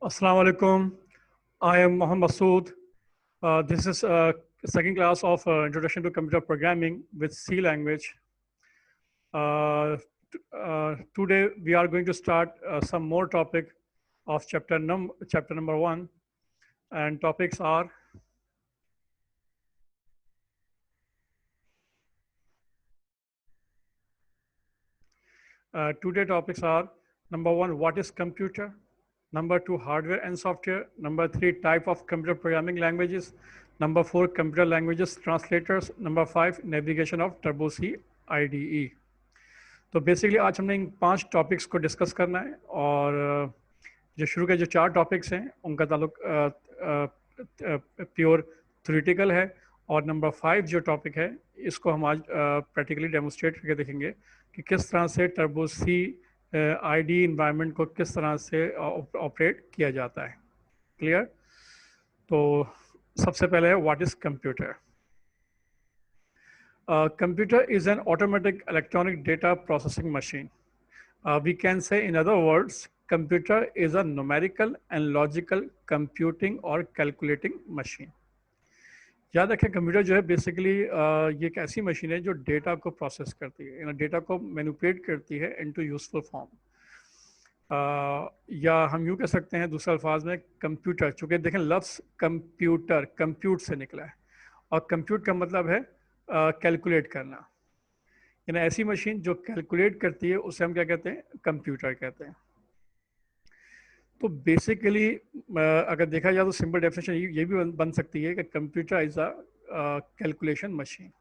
Assalamu alaikum. I am Mohammad Masood. This is second class of Introduction to Computer Programming with C language. Today we are going to start some more topic of chapter number 1, and topics are today topics are number 1, what is computer? Number 2, hardware and software. Number 3, type of computer programming languages. Number 4, computer languages translators. Number 5, navigation of Turbo C IDE. तो basically आज हमने इन 5 topics को discuss करना है और जो शुरू के जो 4 टॉपिक्स हैं उनका ताल्लुक प्योर थ्योरेटिकल है और नंबर 5 जो टॉपिक है इसको हम आज प्रैक्टिकली डेमोस्ट्रेट करके देखेंगे कि किस तरह से टर्बो सी आईडी इन्वायरमेंट को किस तरह से ऑपरेट किया जाता है। क्लियर? तो सबसे पहले है what is computer. Computer is an automatic electronic data processing machine. We can say, in other words, computer is a numerical and logical computing or calculating machine. याद रखें कंप्यूटर जो है बेसिकली ये एक ऐसी मशीन है जो डेटा को प्रोसेस करती है, डेटा को मैनिपुलेट करती है इनटू यूजफुल फॉर्म। या हम यूँ कह सकते हैं दूसरे अल्फाज में कंप्यूटर, चूँकि देखें लफ्ज़ कंप्यूटर कंप्यूट से निकला है और कंप्यूट का मतलब है कैलकुलेट करना, यानी ऐसी मशीन जो कैलकुलेट करती है उसे हम क्या कहते हैं? कंप्यूटर कहते हैं। तो बेसिकली अगर देखा जाए तो सिंपल डेफिनेशन ये भी बन सकती है कि computer is a calculation machine.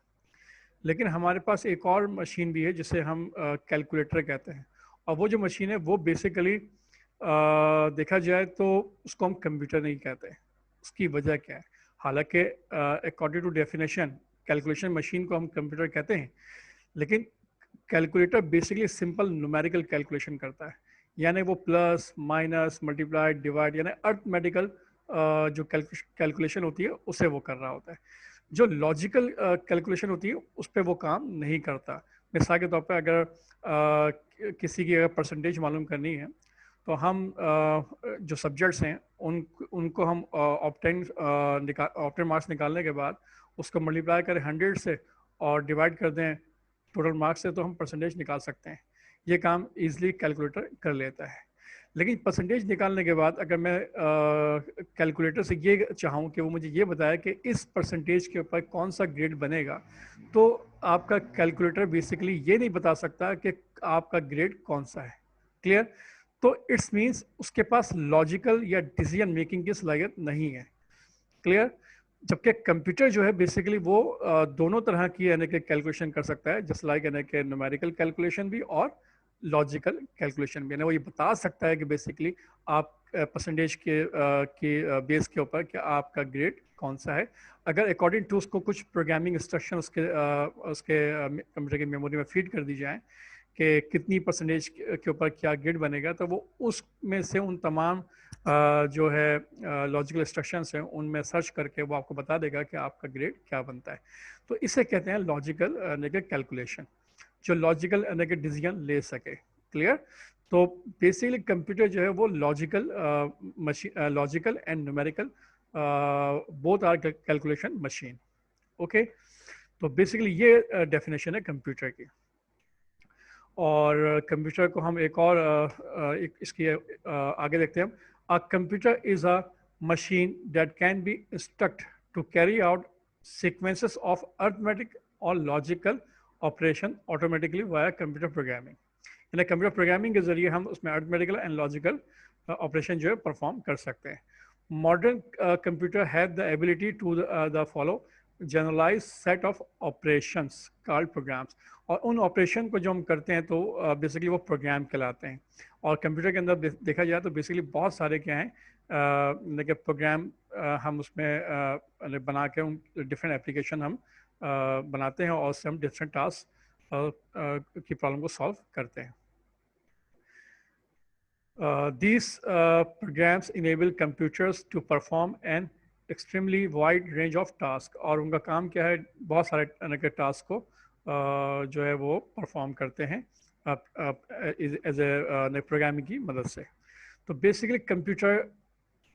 लेकिन हमारे पास एक और मशीन भी है जिसे हम कैलकुलेटर कहते हैं, और वो जो मशीन है वो बेसिकली देखा जाए तो उसको हम कंप्यूटर नहीं कहते। उसकी वजह क्या है? हालांकि according to definition calculation machine को हम कंप्यूटर कहते हैं, लेकिन calculator basically simple numerical calculation करता है, यानी वो प्लस माइनस मल्टीप्लाई डिवाइड यानी अर्थमेटिकल जो कैलकुलेशन होती है उसे वो कर रहा होता है। जो लॉजिकल कैलकुलेशन होती है उस पर वो काम नहीं करता। मिसाल के तौर पर अगर किसी की अगर परसेंटेज मालूम करनी है तो हम जो सब्जेक्ट्स हैं उनको हम ऑप्टेन मार्क्स निकालने के बाद उसको मल्टीप्लाई करें 100 से और डिवाइड कर दें टोटल मार्क्स से, तो हम परसेंटेज निकाल सकते हैं। ये काम इजीली कैलकुलेटर कर लेता है। लेकिन परसेंटेज निकालने के बाद अगर मैं कैलकुलेटर से ये चाहूँ कि वो मुझे ये बताए कि इस परसेंटेज के ऊपर कौन सा ग्रेड बनेगा, तो आपका कैलकुलेटर बेसिकली ये नहीं बता सकता कि आपका ग्रेड कौन सा है। क्लियर? तो इट्स मीन्स उसके पास लॉजिकल या डिसीजन मेकिंग की सलाहियत नहीं है। क्लियर? जबकि कंप्यूटर जो है बेसिकली वो दोनों तरह की यानी कि कैलकुलेशन कर सकता है, जस्ट लाइक यानी कि न्यूमेरिकल कैलकुलेशन भी और लॉजिकल कैलकुलेशन भी। यानी वो ये बता सकता है कि बेसिकली आप परसेंटेज के बेस के ऊपर कि आपका ग्रेड कौन सा है। अगर अकॉर्डिंग टू उसको कुछ प्रोग्रामिंग इंस्ट्रक्शन उसके कंप्यूटर की मेमोरी में फीड कर दी जाए कि कितनी परसेंटेज के ऊपर क्या ग्रेड बनेगा, तो वो उसमें से उन तमाम जो है लॉजिकल इंस्ट्रक्शंस हैं उनमें सर्च करके वो आपको बता देगा कि आपका ग्रेड क्या बनता है। तो इसे कहते हैं लॉजिकल कैलकुलेशन, जो लॉजिकल डिसीजन ले सके। क्लियर? तो बेसिकली कंप्यूटर जो है वो logical machine, logical and numerical both are calculation machine. Okay, तो बेसिकली ये डेफिनेशन है कंप्यूटर की। और कंप्यूटर को हम एक और इसकी आगे देखते हैं। A computer is a machine that can be instruct to carry out sequences of arithmetic और logical operation automatically via computer programming. यानी कंप्यूटर प्रोग्रामिंग के जरिए हम उसमें अर्थमेटिकल एंड लॉजिकल ऑपरेशन जो है परफॉर्म कर सकते हैं। Modern computer have the ability to the follow generalize set of operations called programs, और उन ऑपरेशन को जो हम करते हैं तो बेसिकली वो प्रोग्राम कहलाते हैं। और कंप्यूटर के अंदर देखा जाए तो बेसिकली बहुत सारे क्या हैं लेकिन प्रोग्राम हम उसमें बना के उन डिफरेंट एप्लीकेशन हम बनाते हैं और उससे हम डिफरेंट टास्क की प्रॉब्लम को सॉल्व करते हैं। These programs enable computers to perform an extremely wide range of tasks, और उनका काम क्या है? बहुत सारे टास्क को जो है वो परफॉर्म करते हैं एज ए प्रोग्रामिंग की मदद से। तो बेसिकली कंप्यूटर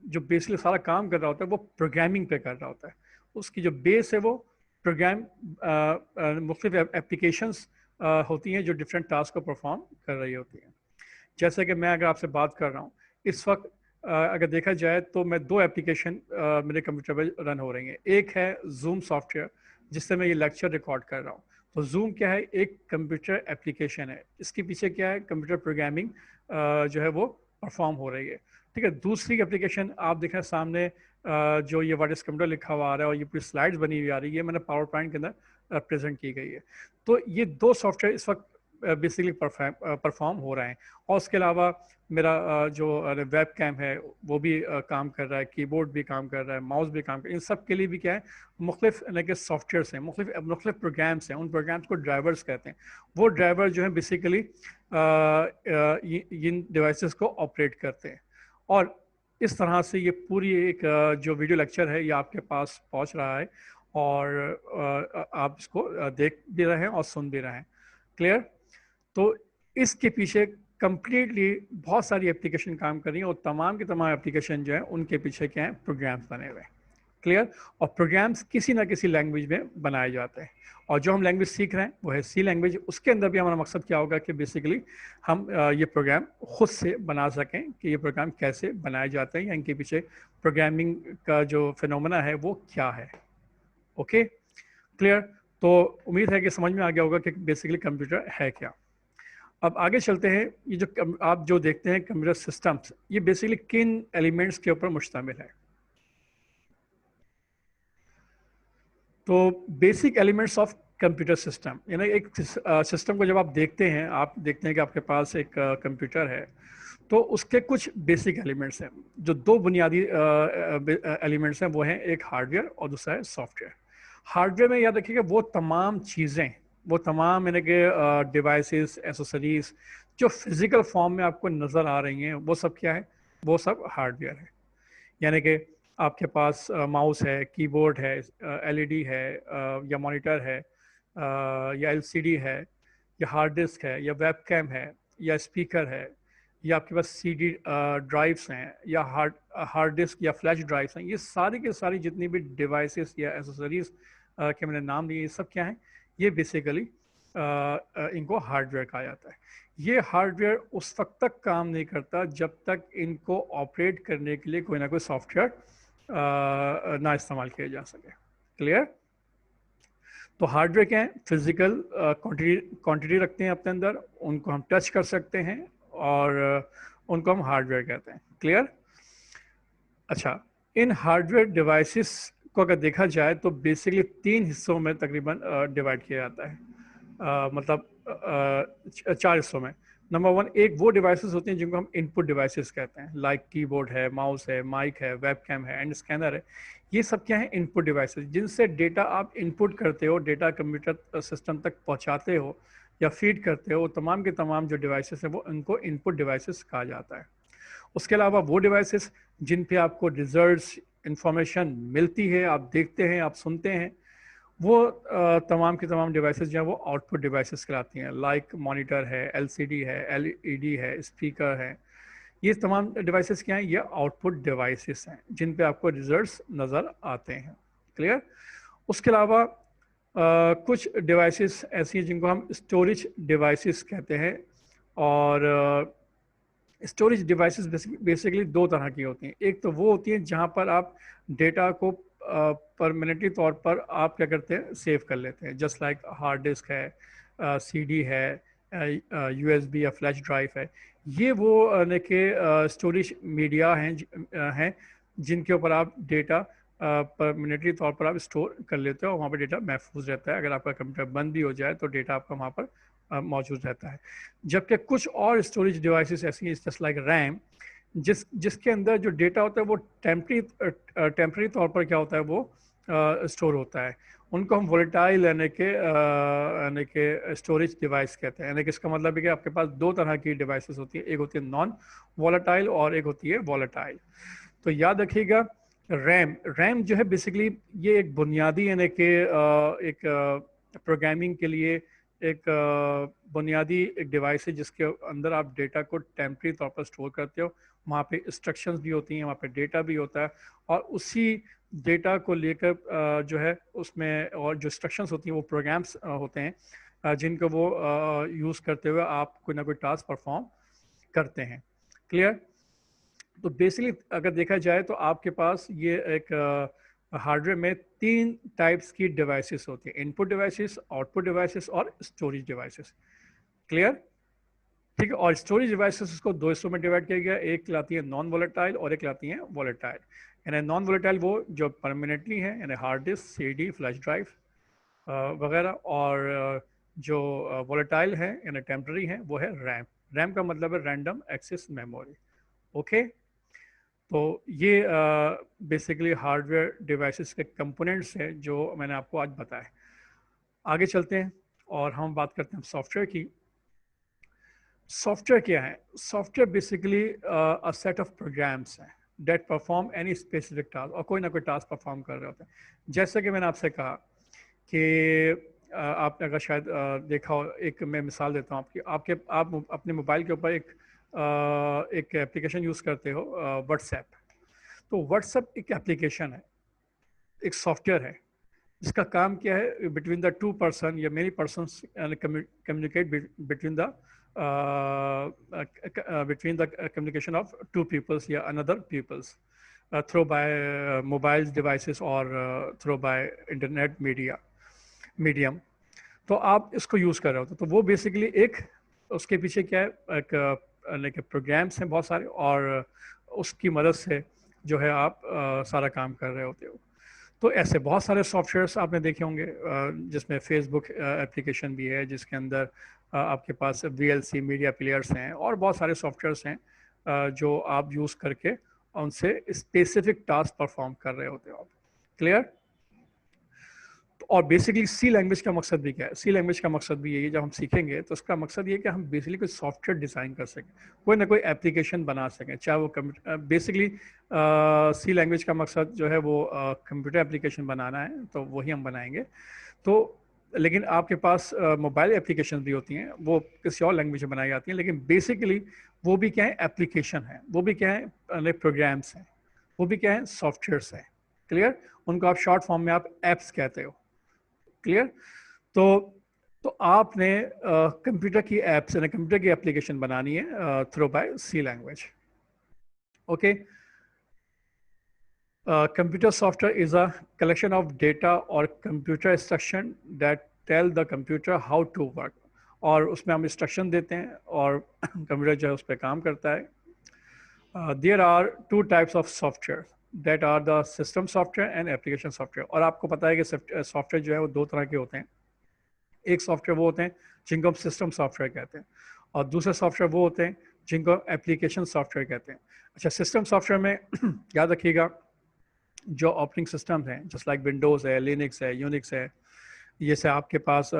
जो बेसिकली सारा काम कर रहा होता है वो प्रोग्रामिंग पे कर रहा होता है। उसकी जो बेस है वो प्रोग्राम मुख्तलिफ एप्लीकेशंस होती हैं जो डिफरेंट टास्क को परफॉर्म कर रही होती हैं। जैसे कि मैं अगर आपसे बात कर रहा हूँ इस वक्त, अगर देखा जाए तो मैं दो एप्लीकेशन मेरे कंप्यूटर पर रन हो रही हैं। एक है जूम सॉफ्टवेयर जिससे मैं ये लेक्चर रिकॉर्ड कर रहा हूँ। तो जूम क्या है, एक कंप्यूटर एप्लीकेशन है, इसके पीछे क्या है, कंप्यूटर प्रोग्रामिंग जो है वो परफॉर्म हो रही है। ठीक है, दूसरी एप्लीकेशन आप देखें सामने जो ये व्हाट इज कंप्यूटर लिखा हुआ आ रहा है और ये पूरी स्लाइड्स बनी हुई आ रही है, ये मैंने पावर पॉइंट के अंदर प्रेजेंट की गई है। तो ये दो सॉफ्टवेयर इस वक्त बेसिकली परफॉर्म हो रहे हैं। और उसके अलावा मेरा जो वेब कैम है वो भी काम कर रहा है, कीबोर्ड भी काम कर रहा है, माउस भी काम कर रहा है। इन सब के लिए भी क्या है, मुख्तलिफ सॉफ्टवेयर्स हैं, मुख्तलिफ प्रोग्राम्स हैं। उन प्रोग्राम्स को ड्राइवर्स कहते हैं। वो ड्राइवर जो है बेसिकली इन डिवाइसेस को ऑपरेट करते हैं। और इस तरह से ये पूरी एक जो वीडियो लेक्चर है ये आपके पास पहुंच रहा है और आप इसको देख भी रहे हैं और सुन भी रहे हैं। क्लियर? तो इसके पीछे कंप्लीटली बहुत सारी एप्लीकेशन काम कर रही हैं और तमाम की तमाम एप्लीकेशन जो है उनके पीछे क्या है, प्रोग्राम्स बने हुए हैं। क्लियर? और प्रोग्राम्स किसी ना किसी लैंग्वेज में बनाए जाते हैं और जो हम लैंग्वेज सीख रहे हैं वो है सी लैंग्वेज। उसके अंदर भी हमारा मकसद क्या होगा कि बेसिकली हम ये प्रोग्राम खुद से बना सकें कि ये प्रोग्राम कैसे बनाए जाते हैं या इनके पीछे प्रोग्रामिंग का जो फिनोमेना है वो क्या है। Okay, clear? तो उम्मीद है कि समझ में आ गया होगा कि बेसिकली कंप्यूटर है क्या। अब आगे चलते हैं। ये जो आप जो देखते हैं कंप्यूटर सिस्टम्स, ये बेसिकली किन एलिमेंट्स के ऊपर मुश्तमिल है? तो basic elements of computer system, यानी एक सिस्टम को जब आप देखते हैं कि आपके पास एक कंप्यूटर है तो उसके कुछ बेसिक एलिमेंट्स हैं। जो दो बुनियादी एलिमेंट्स हैं वो हैं, एक हार्डवेयर और दूसरा है सॉफ्टवेयर। हार्डवेयर में याद रखिएगा वो तमाम चीज़ें, वो तमाम यानी कि डिवाइसेस, एसेसरीज जो फिजिकल फॉर्म में आपको नज़र आ रही हैं वो सब क्या है, वो सब हार्डवेयर है। यानी कि आपके पास माउस है, कीबोर्ड है, एलईडी है, या मॉनिटर है, या एलसीडी है, या हार्ड डिस्क है, या वेब कैम है, या स्पीकर है, या आपके पास सीडी ड्राइव्स हैं, या हार्ड डिस्क या फ्लैश ड्राइव्स हैं। ये सारी के सारी जितनी भी डिवाइसेस या एसेसरीज के मैंने नाम दिए, ये सब क्या हैं, ये बेसिकली इनको हार्डवेयर कहा जाता है। ये हार्डवेयर उस वक्त तक काम नहीं करता जब तक इनको ऑपरेट करने के लिए कोई ना कोई सॉफ्टवेयर ना इस्तेमाल किया जा सके। क्लियर? तो हार्डवेयर क्या है, फिजिकल क्वांटिटी रखते हैं अपने अंदर, उनको हम टच कर सकते हैं और उनको हम हार्डवेयर कहते हैं। क्लियर? अच्छा, इन हार्डवेयर डिवाइसेस को अगर देखा जाए तो बेसिकली 3 हिस्सों में तकरीबन डिवाइड किया जाता है, मतलब 4 हिस्सों में। नंबर 1, एक वो डिवाइसेस होती हैं जिनको हम इनपुट डिवाइसेस कहते हैं, लाइक कीबोर्ड है, माउस है, माइक है, वेबकैम है एंड स्कैनर है। ये सब क्या है, इनपुट डिवाइसेस, जिनसे डेटा आप इनपुट करते हो, डेटा कंप्यूटर सिस्टम तक पहुंचाते हो या फीड करते हो, तमाम के तमाम जो डिवाइसेस हैं वो उनको इनपुट डिवाइसेस कहा जाता है। उसके अलावा वो डिवाइसेस जिन पे आपको रिजल्ट्स, इंफॉर्मेशन मिलती है, आप देखते हैं, आप सुनते हैं, वो तमाम की तमाम डिवाइसेस जो हैं वो आउटपुट डिवाइसेस कहलाती हैं। लाइक मॉनिटर है, एलसीडी है, एलईडी है, स्पीकर है। ये तमाम डिवाइसेस क्या हैं, ये आउटपुट डिवाइसेस हैं जिन पे आपको रिजल्ट्स नज़र आते हैं। क्लियर? उसके अलावा कुछ डिवाइसेस ऐसी हैं जिनको हम स्टोरेज डिवाइसेस कहते हैं। और स्टोरेज डिवाइसेस बेसिकली दो तरह की होती हैं। एक तो वो होती हैं जहाँ पर आप डेटा को परमानेंटली तौर पर आप क्या करते हैं, सेव कर लेते हैं, जस्ट लाइक हार्ड डिस्क है, सीडी है, यूएसबी या फ्लैश ड्राइव है। ये वो के स्टोरेज मीडिया हैं जिनके ऊपर आप डेटा परमानेंटली तौर पर आप स्टोर कर लेते हो और वहाँ पर डेटा महफूज रहता है। अगर आपका कंप्यूटर बंद भी हो जाए तो डेटा आपका वहाँ पर मौजूद रहता है। जबकि कुछ और स्टोरेज डिवाइसेस ऐसी हैं जस्ट लाइक रैम, जिसके अंदर जो डेटा होता है वो टेम्परेरी तौर पर क्या होता है, वो स्टोर होता है। उनको हम वोलेटाइल यानी के स्टोरेज डिवाइस कहते हैं। यानी कि इसका मतलब है कि आपके पास दो तरह की डिवाइसेस होती है, एक होती है नॉन वोलेटाइल और एक होती है वोलेटाइल। तो याद रखिएगा, रैम जो है बेसिकली ये एक बुनियादी यानी कि एक प्रोग्रामिंग के लिए एक बुनियादी एक डिवाइस है जिसके अंदर आप डेटा को टेम्परेरी तौर पर स्टोर करते हो। वहाँ पे इंस्ट्रक्शंस भी होती हैं, वहाँ पे डेटा भी होता है, और उसी डेटा को लेकर जो है उसमें और जो इंस्ट्रक्शंस होती हैं वो प्रोग्राम्स होते हैं जिनको वो यूज़ करते हुए आप कोई ना कोई टास्क परफॉर्म करते हैं। क्लियर? तो बेसिकली अगर देखा जाए तो आपके पास ये एक हार्डवेयर में 3 टाइप्स की डिवाइसेस होती हैं, इनपुट डिवाइसेस, आउटपुट डिवाइसेस और स्टोरेज डिवाइसेस। क्लियर? ठीक है। और स्टोरेज डिवाइसेस को दो हिस्सों में डिवाइड किया गया, एक लाती है नॉन वोलेटाइल और एक लाती है वोलेटाइल। यानी नॉन वोलेटाइल वो जो परमानेंटली है, यानी hard disk, CD, flash drive वगैरह, और जो वोलेटाइल है यानी टेम्पररी है वो है रैम। रैम का मतलब है रैंडम एक्सेस मेमोरी। ओके, तो ये बेसिकली हार्डवेयर डिवाइसेस के कंपोनेंट्स हैं जो मैंने आपको आज बताए। आगे चलते हैं और हम बात करते हैं सॉफ्टवेयर की। सॉफ्टवेयर क्या है? Software basically a set of programs हैं that perform any specific task, और कोई ना कोई टास्क परफॉर्म कर रहे होते हैं। जैसे कि मैंने आपसे कहा कि आपने अगर शायद देखा हो, एक मैं मिसाल देता हूँ आपकी, आप अपने मोबाइल के ऊपर एक एप्लीकेशन यूज़ करते हो, व्हाट्सएप। तो व्हाट्सएप एक एप्लीकेशन है, एक सॉफ्टवेयर है जिसका काम क्या है, बिटवीन द टू पर्सन या many person communicate between the communication of two peoples या another peoples through by mobile devices और थ्रू बाय इंटरनेट मीडियम। तो आप इसको यूज़ कर रहे होते, तो वो बेसिकली एक, उसके पीछे क्या है, एक प्रोग्राम्स हैं बहुत सारे, और उसकी मदद से जो है आप सारा काम कर रहे होते हो। तो ऐसे बहुत सारे सॉफ्टवेयर्स आपने देखे होंगे, जिसमें फेसबुक एप्लीकेशन भी है जिसके अंदर आपके पास VLC मीडिया प्लेयर्स हैं, और बहुत सारे सॉफ्टवेयर्स हैं जो आप यूज़ करके उनसे स्पेसिफिक टास्क परफॉर्म कर रहे होते हो आप। क्लियर? और बेसिकली सी लैंग्वेज का मकसद भी क्या है? सी लैंग्वेज का मकसद भी यही है, जब हम सीखेंगे तो उसका मकसद ये है कि हम बेसिकली कोई सॉफ्टवेयर डिज़ाइन कर सकें, कोई ना कोई एप्लीकेशन बना सकें, चाहे वो कंप्यूटर, बेसिकली सी लैंग्वेज का मकसद जो है वो कंप्यूटर एप्लीकेशन बनाना है, तो वही हम बनाएंगे। तो लेकिन आपके पास मोबाइल एप्लीकेशन भी होती हैं, वो किसी और लैंग्वेज में बनाई जाती हैं, लेकिन बेसिकली वो भी क्या है, एप्लीकेशन है, वो भी क्या है, प्रोग्राम्स हैं, वो भी क्या है, सॉफ्टवेयर्स हैं। क्लियर? उनको आप शॉर्ट फॉर्म में आप एप्स कहते हो। क्लियर? तो तो आपने कंप्यूटर की एप्स यानी कंप्यूटर की एप्लीकेशन बनानी है through by C language. Okay, computer software is a collection of data or computer instruction that tell the computer how to work, और उसमें हम इंस्ट्रक्शन देते हैं और कंप्यूटर जो है उस पर काम करता है। There are two types of software that are the system software and application software. और आपको पता है कि सॉफ्टवेयर जो है वो दो तरह के होते हैं। एक सॉफ्टवेयर वो होते हैं जिनको हम सिस्टम सॉफ्टवेयर कहते हैं, और दूसरे सॉफ्टवेयर वो होते हैं जिनको एप्लीकेशन सॉफ्टवेयर कहते हैं। अच्छा, सिस्टम सॉफ्टवेयर में याद रखिएगा, जो ऑपरेटिंग सिस्टम हैं, जस्ट लाइक विंडोज़ है, लिनक्स है, यूनिक्स है, ये से आपके पास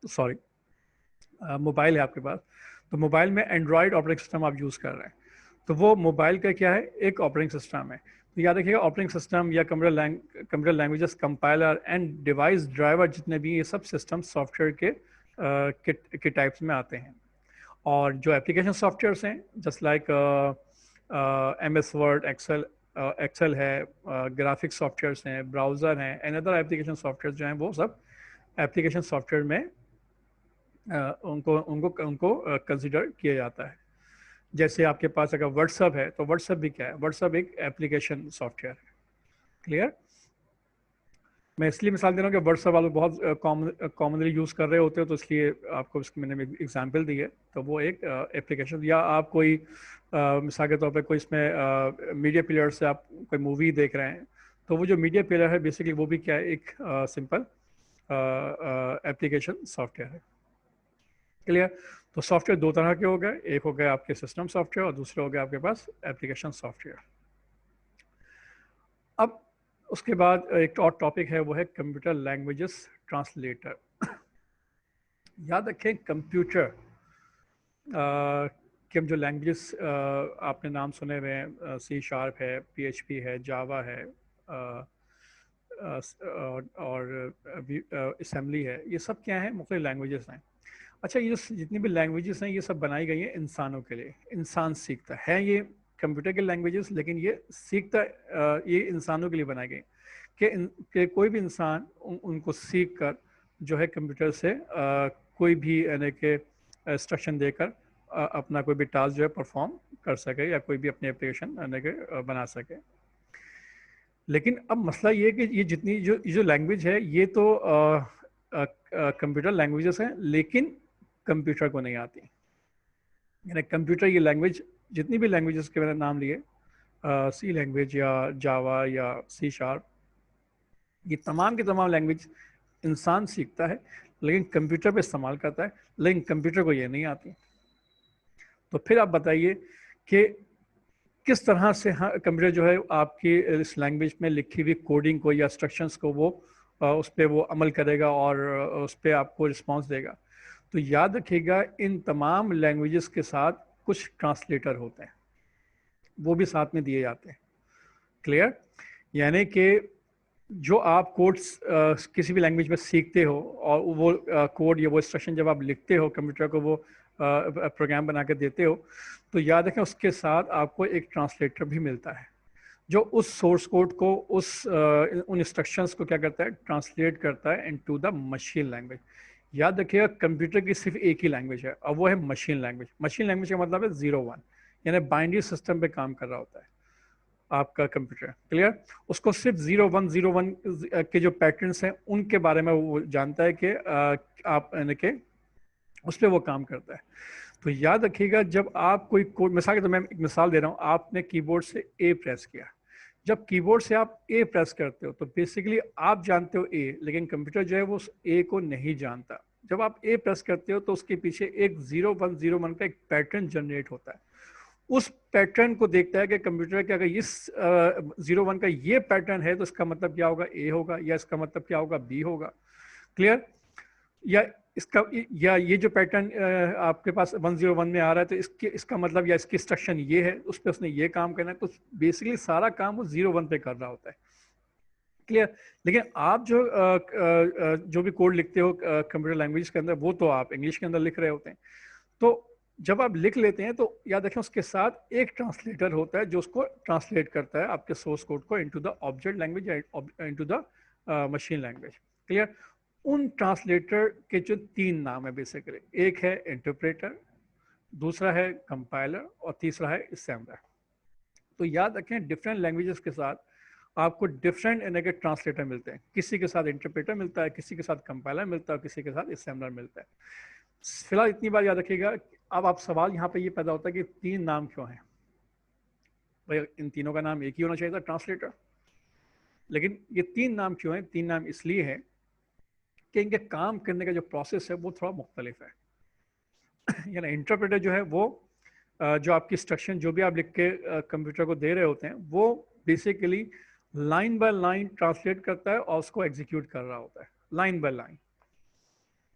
सॉरी मोबाइल है आपके पास, तो मोबाइल में एंड्रॉयड ऑपरेटिंग सिस्टम आप यूज़ कर रहे हैं, तो वो मोबाइल का क्या है, एक ऑपरेटिंग सिस्टम है। तो याद रखिएगा, ऑपरेटिंग सिस्टम या computer languages, compiler and device driver, जितने भी ये सब सिस्टम सॉफ्टवेयर के टाइप्स में आते हैं। और जो एप्लीकेशन सॉफ्टवेयर्स हैं, just like MS word, Excel है, ग्राफिक्स सॉफ्टवेयर्स हैं, ब्राउज़र हैं, एंड अदर एप्लीकेशन सॉफ्टवेयर जो हैं, वो सब एप्लीकेशन सॉफ्टवेयर में उनको उनको उनको कंसिडर किया जाता है। जैसे आपके पास अगर व्हाट्सअप है, तो व्हाट्सअप भी क्या है, व्हाट्सअप एक एप्लीकेशन सॉफ्टवेयर है। क्लियर? मैं इसलिए मिसाल दे रहा हूँ कि व्हाट्सअप आप लोग बहुत कॉमनली यूज़ कर रहे होते हो, तो इसलिए आपको इसकी मैंने एग्जांपल दी है। तो वो एक एप्लीकेशन, या आप कोई मिसाल के तौर पे कोई इसमें मीडिया प्लेयर से आप कोई मूवी देख रहे हैं, तो वो जो मीडिया प्लेयर है बेसिकली वो भी क्या है, एक सिंपल एप्लीकेशन सॉफ्टवेयर है। क्लियर? तो सॉफ्टवेयर दो तरह के हो गए, एक हो गए आपके सिस्टम सॉफ्टवेयर और दूसरे हो गए आपके पास एप्लीकेशन सॉफ्टवेयर। अब उसके बाद एक और टॉपिक है, वो है कंप्यूटर लैंग्वेजेस ट्रांसलेटर। याद रखें, कंप्यूटर के जो लैंग्वेजेस आपने नाम सुने हुए हैं, C# है, PHP है, जावा है, और असेंबली है, ये सब क्या है, मुख्तलिफ लैंग्वेजेस हैं। अच्छा, ये जितनी भी लैंग्वेजेस हैं ये सब बनाई गई हैं इंसानों के लिए, इंसान सीखता है ये कंप्यूटर के लैंग्वेजेस, लेकिन ये सीखता ये इंसानों के लिए बनाई गई कि कोई भी इंसान उनको सीख कर जो है कंप्यूटर से कोई भी यानी कि इंस्ट्रक्शन देकर अपना कोई भी टास्क जो है परफॉर्म कर सके या कोई भी अपनी एप्लीकेशन यानी कि बना सके। लेकिन अब मसला ये है कि ये जितनी जो लैंग्वेज है ये तो कंप्यूटर लैंग्वेजेस हैं, लेकिन कंप्यूटर को नहीं आती। यानी कंप्यूटर ये लैंग्वेज, जितनी भी लैंग्वेजेस के मैंने नाम लिए, सी लैंग्वेज या जावा या सी शार्प, ये तमाम की तमाम लैंग्वेज इंसान सीखता है लेकिन कंप्यूटर पे इस्तेमाल करता है, लेकिन कंप्यूटर को ये नहीं आती। तो फिर आप बताइए कि किस तरह से कंप्यूटर जो है आपकी इस लैंग्वेज में लिखी हुई कोडिंग को या इंस्ट्रक्शंस को वो उस पर वो अमल करेगा और उस पर आपको रिस्पॉन्स देगा। तो याद रखिएगा, इन तमाम लैंग्वेजेस के साथ कुछ ट्रांसलेटर होते हैं, वो भी साथ में दिए जाते हैं। क्लियर? यानी कि जो आप कोड्स किसी भी लैंग्वेज में सीखते हो और वो कोड या वो इंस्ट्रक्शन जब आप लिखते हो कंप्यूटर को, वो प्रोग्राम बना के देते हो, तो याद रखें उसके साथ आपको एक ट्रांसलेटर भी मिलता है जो उस सोर्स कोड को, उन इंस्ट्रक्शंस को क्या करता है, ट्रांसलेट करता है इनटू द मशीन लैंग्वेज। याद रखिएगा कंप्यूटर की सिर्फ एक ही लैंग्वेज है और वो है मशीन लैंग्वेज। मशीन लैंग्वेज का मतलब है 0-1, यानी बाइनरी सिस्टम पे काम कर रहा होता है आपका कंप्यूटर। क्लियर? उसको सिर्फ 0-1 के जो पैटर्न्स हैं उनके बारे में वो जानता है कि आप यानी कि उस पर वो काम करता है। तो याद रखिएगा, जब आप कोई कोड, मिसाल के तो मैं एक मिसाल दे रहा हूँ, आपने कीबोर्ड से ए प्रेस किया। जब कीबोर्ड से आप ए प्रेस करते हो तो बेसिकली आप जानते हो ए, लेकिन कंप्यूटर जो है वो उस ए को नहीं जानता। जब आप ए प्रेस करते हो तो उसके पीछे एक 0-1 का एक पैटर्न जनरेट होता है। उस पैटर्न को देखता है कि कंप्यूटर के अगर इस 0-1 का ये पैटर्न है तो इसका मतलब क्या होगा, ए होगा, या इसका मतलब क्या होगा, बी होगा। क्लियर? या ये जो पैटर्न आपके पास 101 में आ रहा है तो इसका मतलब या इसकी इंस्ट्रक्शन ये है, उस पर उसने ये काम करना है। तो बेसिकली सारा काम वो 0-1 पे कर रहा होता है। क्लियर? लेकिन आप जो भी कोड लिखते हो कंप्यूटर लैंग्वेज के अंदर, वो तो आप इंग्लिश के अंदर लिख रहे होते हैं। तो जब आप लिख लेते हैं तो याद रखें उसके साथ एक ट्रांसलेटर होता है जो उसको ट्रांसलेट करता है आपके सोर्स कोड को इनटू द ऑब्जेक्ट लैंग्वेज या into the machine language. Clear? उन ट्रांसलेटर के जो 3 नाम है बेसिकली, एक है इंटरप्रेटर, दूसरा है कंपाइलर और तीसरा है असेंबलर। तो याद रखें डिफरेंट लैंग्वेजेस के साथ आपको डिफरेंट यानी कि ट्रांसलेटर मिलते हैं। किसी के साथ इंटरप्रेटर मिलता है, किसी के साथ कंपाइलर मिलता है, किसी के साथ असेंबलर मिलता है। फिलहाल इतनी बार याद रखिएगा। अब आप सवाल यहाँ पे ये पैदा होता है कि 3 नाम क्यों हैं? भाई इन तीनों का नाम एक ही होना चाहिए था, ट्रांसलेटर। लेकिन ये 3 नाम क्यों हैं? 3 नाम इसलिए है कि इनके काम करने का जो प्रोसेस है वो थोड़ा मुख्तलिफ है। यानी इंटरप्रेटर जो है वो जो आपकी इंस्ट्रक्शन जो भी आप लिख के कंप्यूटर को दे रहे होते हैं वो basically line by line translate करता है और उसको एग्जीक्यूट कर रहा होता है लाइन बाय लाइन।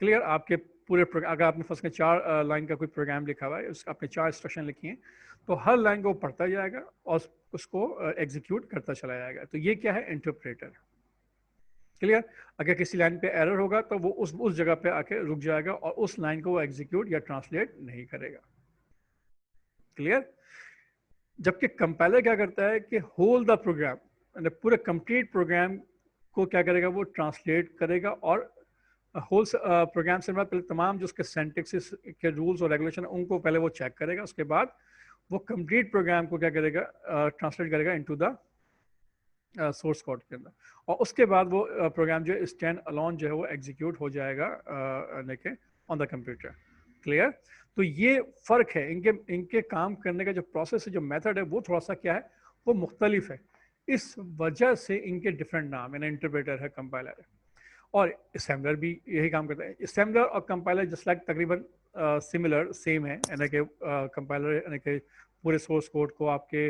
क्लियर? आपके पूरे अगर आपने फर्स्ट में 4 लाइन का कोई प्रोग्राम लिखा हुआ है, आपने 4 इंस्ट्रक्शन लिखी हैं, तो हर लाइन को पढ़ता जाएगा और उसको एग्जीक्यूट करता चला जाएगा। तो ये क्या है? इंटरप्रेटर। क्लियर? अगर किसी लाइन पे एरर होगा तो वो उस जगह पे आके रुक जाएगा और उस लाइन को वो एग्जीक्यूट या ट्रांसलेट नहीं करेगा। क्लियर? जबकि कंपाइलर क्या करता है कि होल द प्रोग्राम, पूरे कंप्लीट प्रोग्राम को क्या करेगा, वो ट्रांसलेट करेगा और होल प्रोग्राम से पहले तमाम जो उसके सेंटेक्सिस के रूल्स और रेगुलेशन उनको पहले वो चेक करेगा। उसके बाद वो कंप्लीट प्रोग्राम को क्या करेगा, ट्रांसलेट करेगा इनटू द सोर्स कोड के अंदर, और उसके बाद वो प्रोग्राम जो है स्टैंड अलोन जो है वो एग्जीक्यूट हो जाएगा लेके ऑन द कंप्यूटर। क्लियर? तो ये फ़र्क है इनके काम करने का जो प्रोसेस है, जो मेथड है, वो थोड़ा सा क्या है, वो मुख्तलिफ है। इस वजह से इनके डिफरेंट नाम है, इंटरप्रेटर है, कंपाइलर है, और असेंबलर भी यही काम करता है। असेंबलर और कंपाइलर जस्ट लाइक तकरीबन सिमिलर सेम है, यानी कि कंपाइलर यानी कि पूरे सोर्स कोड को आपके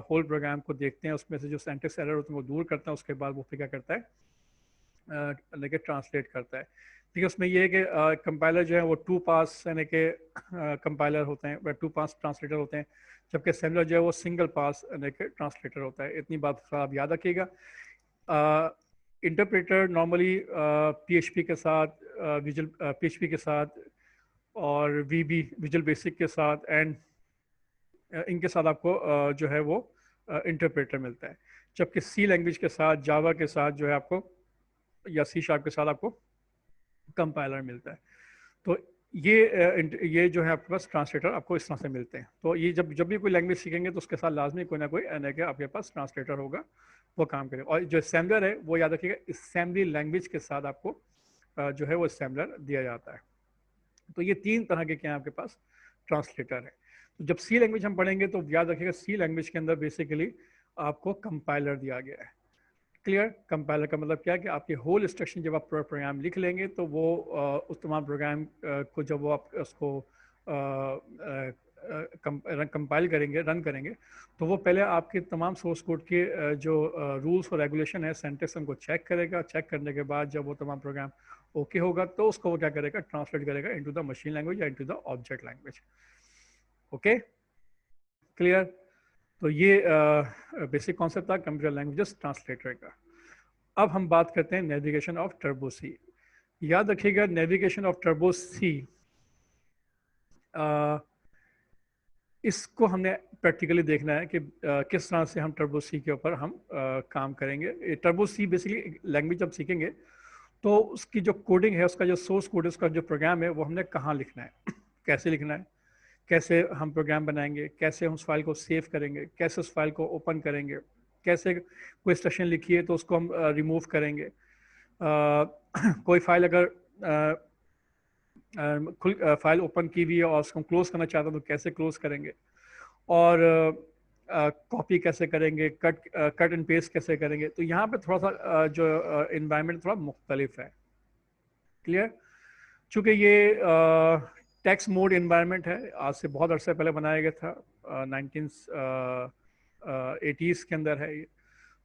होल प्रोग्राम को देखते हैं, उसमें से जो सिंटैक्स एरर होते हैं वो दूर करता है, उसके बाद वो फिर क्या करता है, यानी कि ट्रांसलेट करता है। ठीक है? उसमें ये है कि कंपाइलर जो है वो 2 पास यानी कि कंपाइलर होते हैं, 2 पास ट्रांसलेटर होते हैं, जबकि असेंबलर जो है वो सिंगल पास यानी कि ट्रांसलेटर होता है। इतनी बात आप याद रखिएगा। इंटरप्रेटर नॉर्मली PHP के साथ, विजुअल PHP के साथ और VB विजुअल बेसिक के साथ एंड इनके साथ आपको जो है वो इंटरप्रेटर मिलता है। जबकि सी लैंग्वेज के साथ, जावा के साथ जो है आपको, या C# के साथ आपको कंपाइलर मिलता है। तो ये जो है आपके पास ट्रांसलेटर आपको इस तरह से मिलते हैं। तो ये जब जब भी कोई लैंग्वेज सीखेंगे तो उसके साथ लाजमी कोई ना कोई आपके पास ट्रांसलेटर होगा, वो काम करेगा। और जो असेंबलर है वो याद रखिएगा, असेंबली लैंग्वेज के साथ आपको जो है वो असेंबलर दिया जाता है। तो ये 3 तरह के क्या है आपके पास ट्रांसलेटर है। तो जब सी लैंग्वेज हम पढ़ेंगे तो याद रखिएगा सी लैंग्वेज के अंदर बेसिकली आपको कंपाइलर दिया गया है। क्लियर? कंपाइलर का मतलब क्या है कि आपके होल इंस्ट्रक्शन जब आप प्रोग्राम लिख लेंगे तो वो उस तमाम प्रोग्राम को जब वो आप उसको कंपाइल करेंगे, रन करेंगे, तो वो पहले आपके तमाम सोर्स कोड के जो रूल्स और रेगुलेशन है, सेंटेक्स, उनको चेक करेगा। चेक करने के बाद जब वो तमाम प्रोग्राम ओके होगा तो उसको वो क्या करेगा, ट्रांसलेट करेगा इनटू द मशीन लैंग्वेज या into the object language. Okay, clear? तो ये बेसिक कॉन्सेप्ट था कंप्यूटर लैंग्वेजेस ट्रांसलेटर का। अब हम बात करते हैं नेविगेशन ऑफ टर्बो सी। याद रखिएगा नेविगेशन ऑफ टर्बो सी, इसको हमने प्रैक्टिकली देखना है कि किस तरह से हम टर्बो सी के ऊपर हम काम करेंगे। टर्बो सी बेसिकली लैंग्वेज जब सीखेंगे तो उसकी जो कोडिंग है, उसका जो सोर्स कोड है, उसका जो प्रोग्राम है, वो हमने कहाँ लिखना है, कैसे लिखना है, कैसे हम प्रोग्राम बनाएंगे, कैसे हम उस फाइल को सेव करेंगे, कैसे उस फाइल को ओपन करेंगे, कैसे कोई इंस्ट्रक्शन लिखी है तो उसको हम रिमूव करेंगे, कोई फाइल अगर फाइल ओपन की हुई है और उसको क्लोज करना चाहते हैं तो कैसे क्लोज करेंगे, और कॉपी कैसे करेंगे, कट एंड पेस्ट कैसे करेंगे। तो यहाँ पे थोड़ा सा जो इन्वायरमेंट थोड़ा मुख्तलिफ है। क्लियर? चूँकि ये टेक्स्ट मोड इन्वायरमेंट है, आज से बहुत अरसे पहले बनाया गया था, 1980s के अंदर है ये।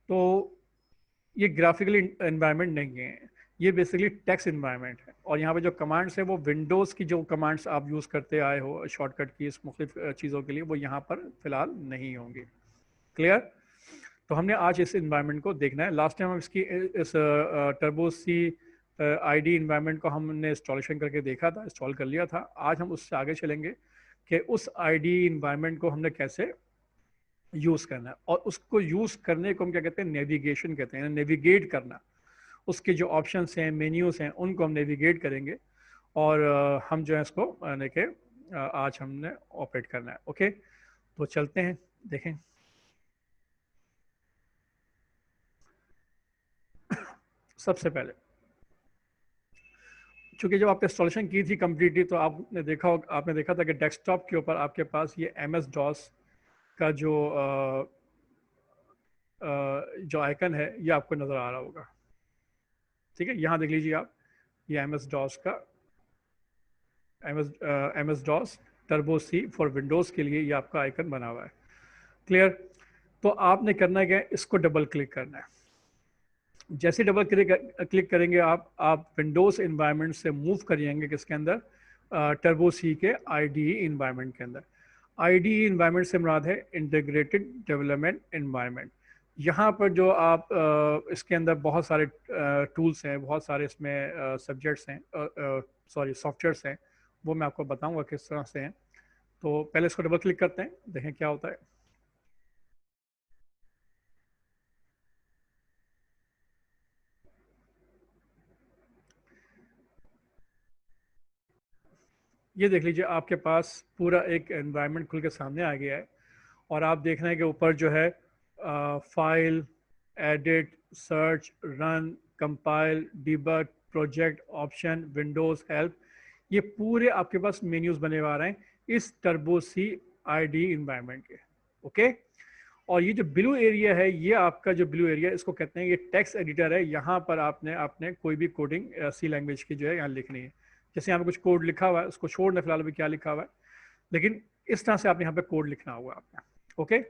तो ये ग्राफिकली इन्वायरमेंट नहीं है, ये बेसिकली टेक्स्ट इन्वायरमेंट है। और यहाँ पे जो कमांड्स है वो विंडोज़ की जो कमांड्स आप यूज़ करते आए हो शॉर्टकट की इस मुख्तलिफ चीज़ों के लिए, वो यहाँ पर फिलहाल नहीं होंगी। क्लियर? तो हमने आज इस इन्वायरमेंट को देखना है। लास्ट टाइम हम इसकी इस टर्बो सी ID इन्वायरमेंट को हमने इंस्टॉलेशन करके देखा था, इंस्टॉल कर लिया था। आज हम उससे आगे चलेंगे कि उस ID इन्वायरमेंट को हमने कैसे यूज़ करना है, और उसको यूज़ करने को हम क्या कहते हैं, नेविगेशन कहते हैं, नेविगेट करना। उसके जो ऑप्शंस हैं, मेन्यूज़ हैं, उनको हम नेविगेट करेंगे और हम जो है इसको लेके आज हमने ऑपरेट करना है। ओके, तो चलते हैं, देखें। सबसे पहले चूँकि जब आपने इंस्टॉलेशन की थी कम्प्लीटली तो आपने देखा था कि डेस्कटॉप के ऊपर आपके पास ये MS-DOS का जो आइकन है ये आपको नज़र आ रहा होगा। ठीक है, यहाँ देख लीजिए आप, ये MS-DOS का MS-DOS turbo C for Windows के लिए ये आपका आइकन बना हुआ है। क्लियर? तो आपने करना क्या है, इसको डबल क्लिक करना है। जैसे डबल क्लिक करेंगे आप विंडोज़ इन्वायरमेंट से मूव कर जाएंगे किसके अंदर, टर्बो सी के IDE इन्वायरमेंट के अंदर। IDE इन्वायरमेंट से मुराद है इंटीग्रेटेड डेवलपमेंट इन्वायरमेंट। यहाँ पर जो आप इसके अंदर बहुत सारे टूल्स हैं, बहुत सारे इसमें सब्जेक्ट्स हैं, सॉरी सॉफ्टवेयर्स हैं, वो मैं आपको बताऊंगा किस तरह से हैं। तो पहले इसको डबल क्लिक करते हैं, देखें क्या होता है। ये देख लीजिए आपके पास पूरा एक एनवायरनमेंट खुल के सामने आ गया है, और आप देख रहे हैं कि ऊपर जो है file, edit, search, run, compile, debug, project, option, Windows, help, ये पूरे आपके पास मेन्यूज़ बने हुए आ रहे हैं इस टर्बो सी ID इन्वायरमेंट के। ओके, और ये जो ब्लू एरिया है, ये आपका जो ब्लू एरिया, इसको कहते हैं, ये टेक्स्ट एडिटर है। यहाँ पर आपने कोई भी कोडिंग सी लैंग्वेज की जो है यहाँ लिखनी है। जैसे यहाँ पे कुछ कोड लिखा हुआ है, उसको छोड़ने फिलहाल अभी क्या लिखा हुआ है, लेकिन इस तरह से आपने यहाँ पे कोड लिखना होगा आपने। ओके,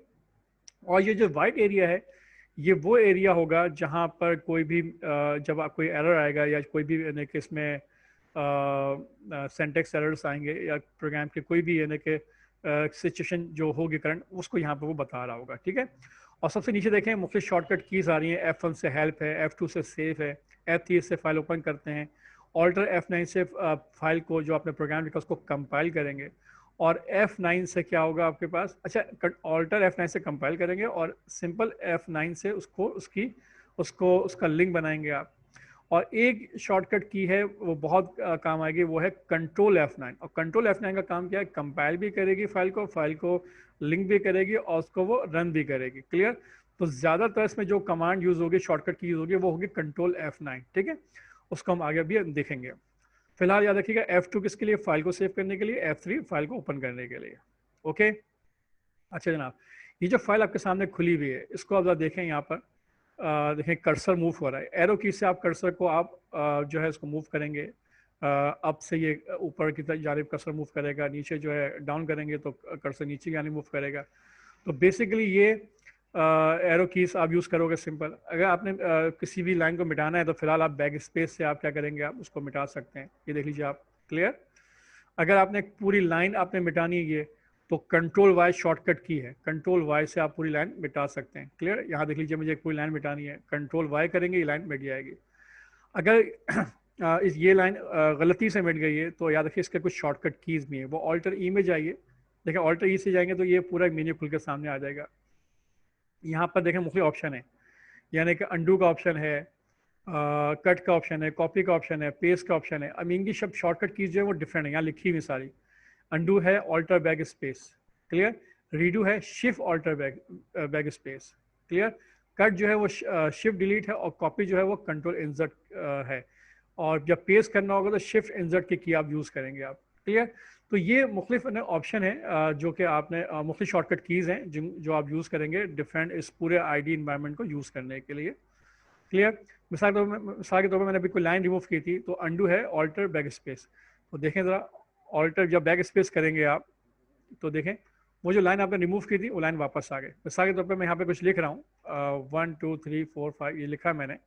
और ये जो वाइट एरिया है, ये वो एरिया होगा जहाँ पर कोई भी जब आप कोई एरर आएगा या कोई भी यानी कि इसमें सिंटैक्स एरर्स आएंगे या प्रोग्राम के कोई भी यानी कि सिचुएशन जो होगी करंट, उसको यहाँ पे वो बता रहा होगा। ठीक है, और सबसे नीचे देखें मुख्तलिफ शॉर्टकट कीज़ आ रही हैं, F1 से हेल्प है, F2 से सेव है, F3 से फाइल ओपन करते हैं, ऑल्टर F9 से फाइल को जो आपने प्रोग्राम लिखा उसको कंपाइल करेंगे, और F9 से क्या होगा आपके पास, अच्छा ऑल्टर F9 से कंपाइल करेंगे और सिंपल F9 से उसका लिंक बनाएंगे आप। और एक शॉर्टकट की है वो बहुत काम आएगी, वो है कंट्रोल F9। और कंट्रोल F9 का काम क्या है, कंपाइल भी करेगी फाइल को लिंक भी करेगी और उसको वो रन भी करेगी। क्लियर? तो ज़्यादातर इसमें जो कमांड यूज़ होगी, शॉर्टकट की यूज़ होगी, वो होगी कंट्रोल F9। ठीक है, उसको हम आगे भी देखेंगे। फिलहाल याद रखिएगा F2 किसके लिए, फाइल को सेव करने के लिए, F3 फाइल को ओपन करने के लिए। ओके, अच्छा जनाब, ये जो फाइल आपके सामने खुली हुई है इसको आप देखें, यहाँ पर देखें कर्सर मूव हो रहा है, एरो की से आप कर्सर को आप जो है इसको मूव करेंगे, अप से ये ऊपर की जानिब कर्सर मूव करेगा, नीचे जो है डाउन करेंगे तो कर्सर नीचे की जानिब मूव करेगा। तो बेसिकली ये एरो कीज आप यूज़ करोगे सिंपल। अगर आपने किसी भी लाइन को मिटाना है तो फिलहाल आप बैक स्पेस से आप क्या करेंगे, आप उसको मिटा सकते हैं। ये देख लीजिए आप। क्लियर? अगर आपने पूरी लाइन आपने मिटानी है ये, तो कंट्रोल वाई शॉर्टकट की है, कंट्रोल वाई से आप पूरी लाइन मिटा सकते हैं। क्लियर? यहाँ देख लीजिए, मुझे पूरी लाइन मिटानी है, कंट्रोल वाई करेंगे, ये लाइन मिट जाएगी। अगर ये लाइन गलती से मिट गई है तो याद रखिए इसके कुछ शॉर्टकट कीज़ भी हैं, वो ऑल्टर ई में जाइए। देखिए ऑल्टर ई से जाएंगे तो ये पूरा मेन्यू खुल के सामने आ जाएगा। यहाँ पर देखें मुख्तलिफ ऑप्शन है, यानी कि अंडू का ऑप्शन है, कट का ऑप्शन है, कॉपी का ऑप्शन है, पेस्ट का ऑप्शन है। अब इनकी सब शॉर्टकट कीज़ जो है वो डिफरेंट है, यहाँ लिखी हुई सारी। अंडू है alter back space. Clear? Redo है shift alter back space. Clear? Cut जो है वो शिफ्ट डिलीट है, और कॉपी जो है वो कंट्रोल इंसर्ट है। और जब पेस्ट करना होगा तो शिफ्ट इंसर्ट की आप यूज़ करेंगे आप। क्लियर? तो ये मुख्तलिफ ऑप्शन है जो कि आपने मुख्तलिफ शॉर्टकट कीज़ हैं जो आप यूज़ करेंगे डिफरेंट इस पूरे आईडी इन्वायरमेंट को यूज़ करने के लिए। क्लियर? मिसाल के तौर पर मैंने अभी कोई लाइन रिमूव की थी तो अंडू है ऑल्टर बैक स्पेस। तो देखें ज़रा, ऑल्टर जब बैक स्पेस करेंगे आप तो देखें वो जो लाइन आपने रिमूव की थी वो लाइन वापस आ गई। मिसाल के तौर पर मैं यहाँ पे कुछ लिख रहा हूँ, 1 2 3 4 5 ये लिखा है मैंने,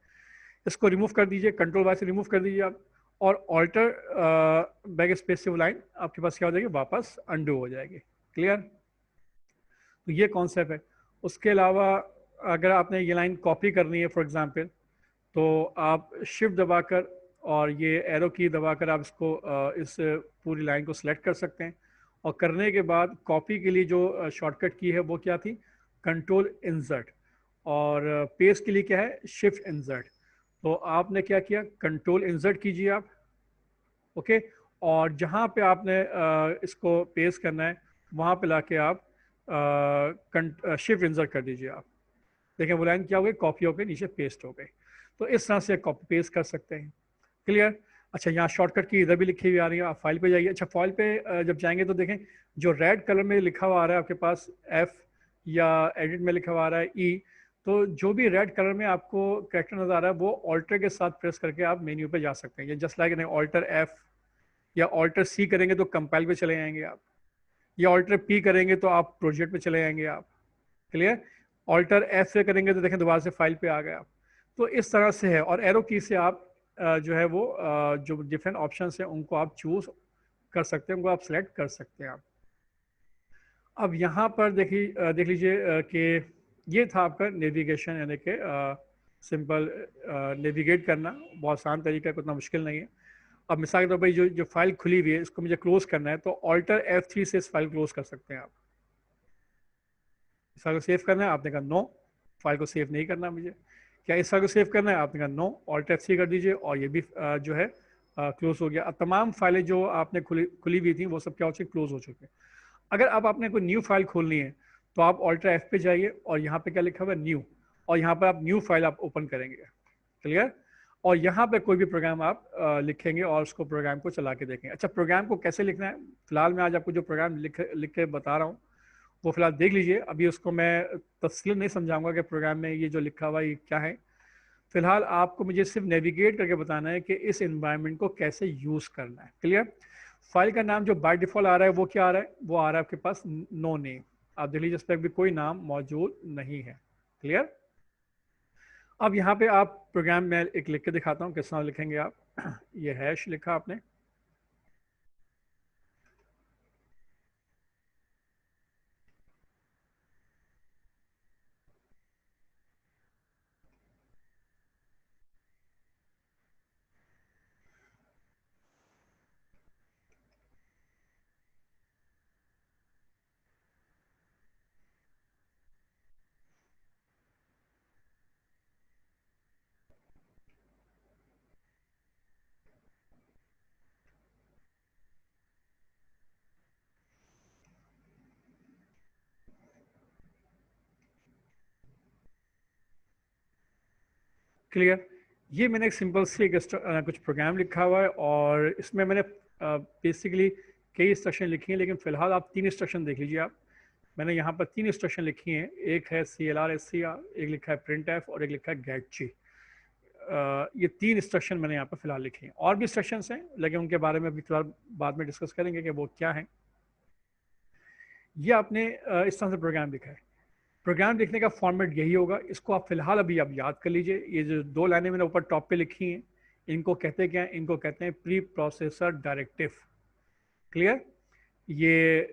इसको रिमूव कर दीजिए, कंट्रोल वाई से रिमूव कर दीजिए आप, और ऑल्टर बैक स्पेस से वो लाइन आपके पास क्या हो जाएगी, वापस अंडू हो जाएगी। क्लियर? तो ये कॉन्सेप्ट है। उसके अलावा अगर आपने ये लाइन कॉपी करनी है फॉर एग्जांपल, तो आप शिफ्ट दबाकर और ये एरो की दबाकर आप इसको इस पूरी लाइन को सिलेक्ट कर सकते हैं। और करने के बाद कॉपी के लिए जो शॉर्टकट की है वो क्या थी, कंट्रोल इंसर्ट। और पेस्ट के लिए क्या है, शिफ्ट इंसर्ट। तो आपने क्या किया, कंट्रोल इंसर्ट कीजिए आप। ओके, और जहाँ पे आपने इसको पेस्ट करना है वहाँ पे लाके आप शिफ्ट इंसर्ट कर दीजिए आप। देखें वो लाइन क्या हो गई, कॉपी होकर नीचे पेस्ट हो गई। तो इस तरह से कॉपी पेस्ट कर सकते हैं। क्लियर? अच्छा, यहाँ शॉर्टकट की इधर भी लिखी हुई आ रही है, आप फाइल पे जाइए। अच्छा, फाइल पे जब जाएंगे तो देखें जो रेड कलर में लिखा हुआ आ रहा है आपके पास एफ, या एडिट में लिखा हुआ आ रहा है ई, तो जो भी रेड कलर में आपको कैरेक्टर नजर आ रहा है वो ऑल्टर के साथ प्रेस करके आप मेन्यू पे जा सकते हैं। ये जस्ट लाइक ऑल्टर एफ या ऑल्टर सी करेंगे तो कंपाइल पे चले जाएंगे आप, या ऑल्टर पी करेंगे तो आप प्रोजेक्ट पे चले जाएंगे आप। क्लियर? ऑल्टर एफ से करेंगे तो देखें दोबारा से फाइल पे आ गए आप। तो इस तरह से है, और एरो की से आप जो है वो जो डिफरेंट ऑप्शंस हैं उनको आप चूज कर सकते हैं, उनको आप सेलेक्ट कर सकते हैं आप। अब यहाँ पर देख लीजिए कि ये था आपका नेविगेशन, यानी कि सिंपल नेविगेट करना, बहुत आसान तरीका है, उतना मुश्किल नहीं है। अब मिसाल के तौर पर जो फाइल खुली हुई है इसको मुझे क्लोज करना है तो ऑल्टर F3 से इस फाइल क्लोज कर सकते हैं आप। इस फाइल को सेव करना है, आपने कहा नो, फाइल को सेव नहीं करना मुझे। क्या इस फाइल को सेव करना है, आपने कहा नो, ऑल्ट F3 कर दीजिए और ये भी जो है क्लोज हो गया। अब तमाम फाइलें जो आपने खुली हुई थी वो सब क्या हो चुकी, क्लोज हो चुके हैं। अगर अब आपने कोई न्यू फाइल खोलनी है तो आप ऑल्टर F पे जाइए और यहाँ पे क्या लिखा हुआ है, न्यू, और यहाँ पर आप न्यू फाइल आप ओपन करेंगे। क्लियर? और यहाँ पे कोई भी प्रोग्राम आप लिखेंगे और उसको प्रोग्राम को चला के देखेंगे। अच्छा, प्रोग्राम को कैसे लिखना है, फिलहाल मैं आज आपको जो प्रोग्राम लिख के बता रहा हूँ वो फिलहाल देख लीजिए। अभी उसको मैं तफसील नहीं समझाऊंगा कि प्रोग्राम में ये जो लिखा हुआ है ये क्या है। फिलहाल आपको मुझे सिर्फ नेविगेट करके बताना है कि इस एनवायरनमेंट को कैसे यूज़ करना है। क्लियर? फाइल का नाम जो बाय डिफॉल्ट आ रहा है वो क्या आ रहा है, वो आ रहा है आपके पास नो नेम। आप देख लीजिए, इस पर भी कोई नाम मौजूद नहीं है। क्लियर? अब यहाँ पे आप प्रोग्राम में एक लिख के दिखाता हूँ किस तरह लिखेंगे आप। ये हैश लिखा आपने, क्लियर। ये मैंने एक सिंपल सी कुछ प्रोग्राम लिखा हुआ है और इसमें मैंने बेसिकली कई इंस्ट्रक्शन लिखी हैं, लेकिन फिलहाल आप 3 इंस्ट्रक्शन देख लीजिए आप। मैंने यहाँ पर 3 इंस्ट्रक्शन लिखी हैं, एक है CLR/SCR, एक लिखा है printf और एक लिखा है getg। ये 3 इंस्ट्रक्शन मैंने यहाँ पर फिलहाल लिखे हैं। और भी इंस्ट्रक्शंस हैं लेकिन उनके बारे में अभी थोड़ा बाद में डिस्कस करेंगे कि वो क्या हैं। ये आपने इस तरह से प्रोग्राम लिखा है। प्रोग्राम लिखने का फॉर्मेट यही होगा। इसको आप फिलहाल अभी आप याद कर लीजिए। ये जो 2 लाइनें मैंने ऊपर टॉप पे लिखी हैं, इनको कहते क्या हैं? इनको कहते हैं प्री प्रोसेसर डायरेक्टिव। क्लियर। ये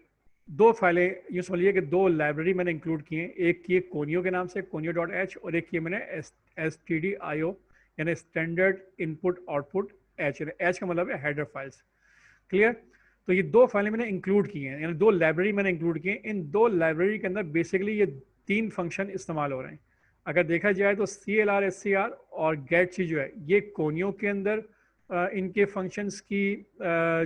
2 फाइलें, ये समझिए कि 2 लाइब्रेरी मैंने इंक्लूड की हैं। एक की कोनियो के नाम से conio.h और एक की मैंने stdio यानी standard input output h, h का मतलब है हेडर फाइल्स। क्लियर। तो ये 2 फाइलें मैंने इंक्लूड की हैं, यानी 2 लाइब्रेरी मैंने इंक्लूड की हैं। इन 2 लाइब्रेरी के अंदर बेसिकली ये 3 फंक्शन इस्तेमाल हो रहे हैं। अगर देखा जाए तो CLR/SCR और getc जो है ये कोनियो के अंदर इनके फंक्शंस की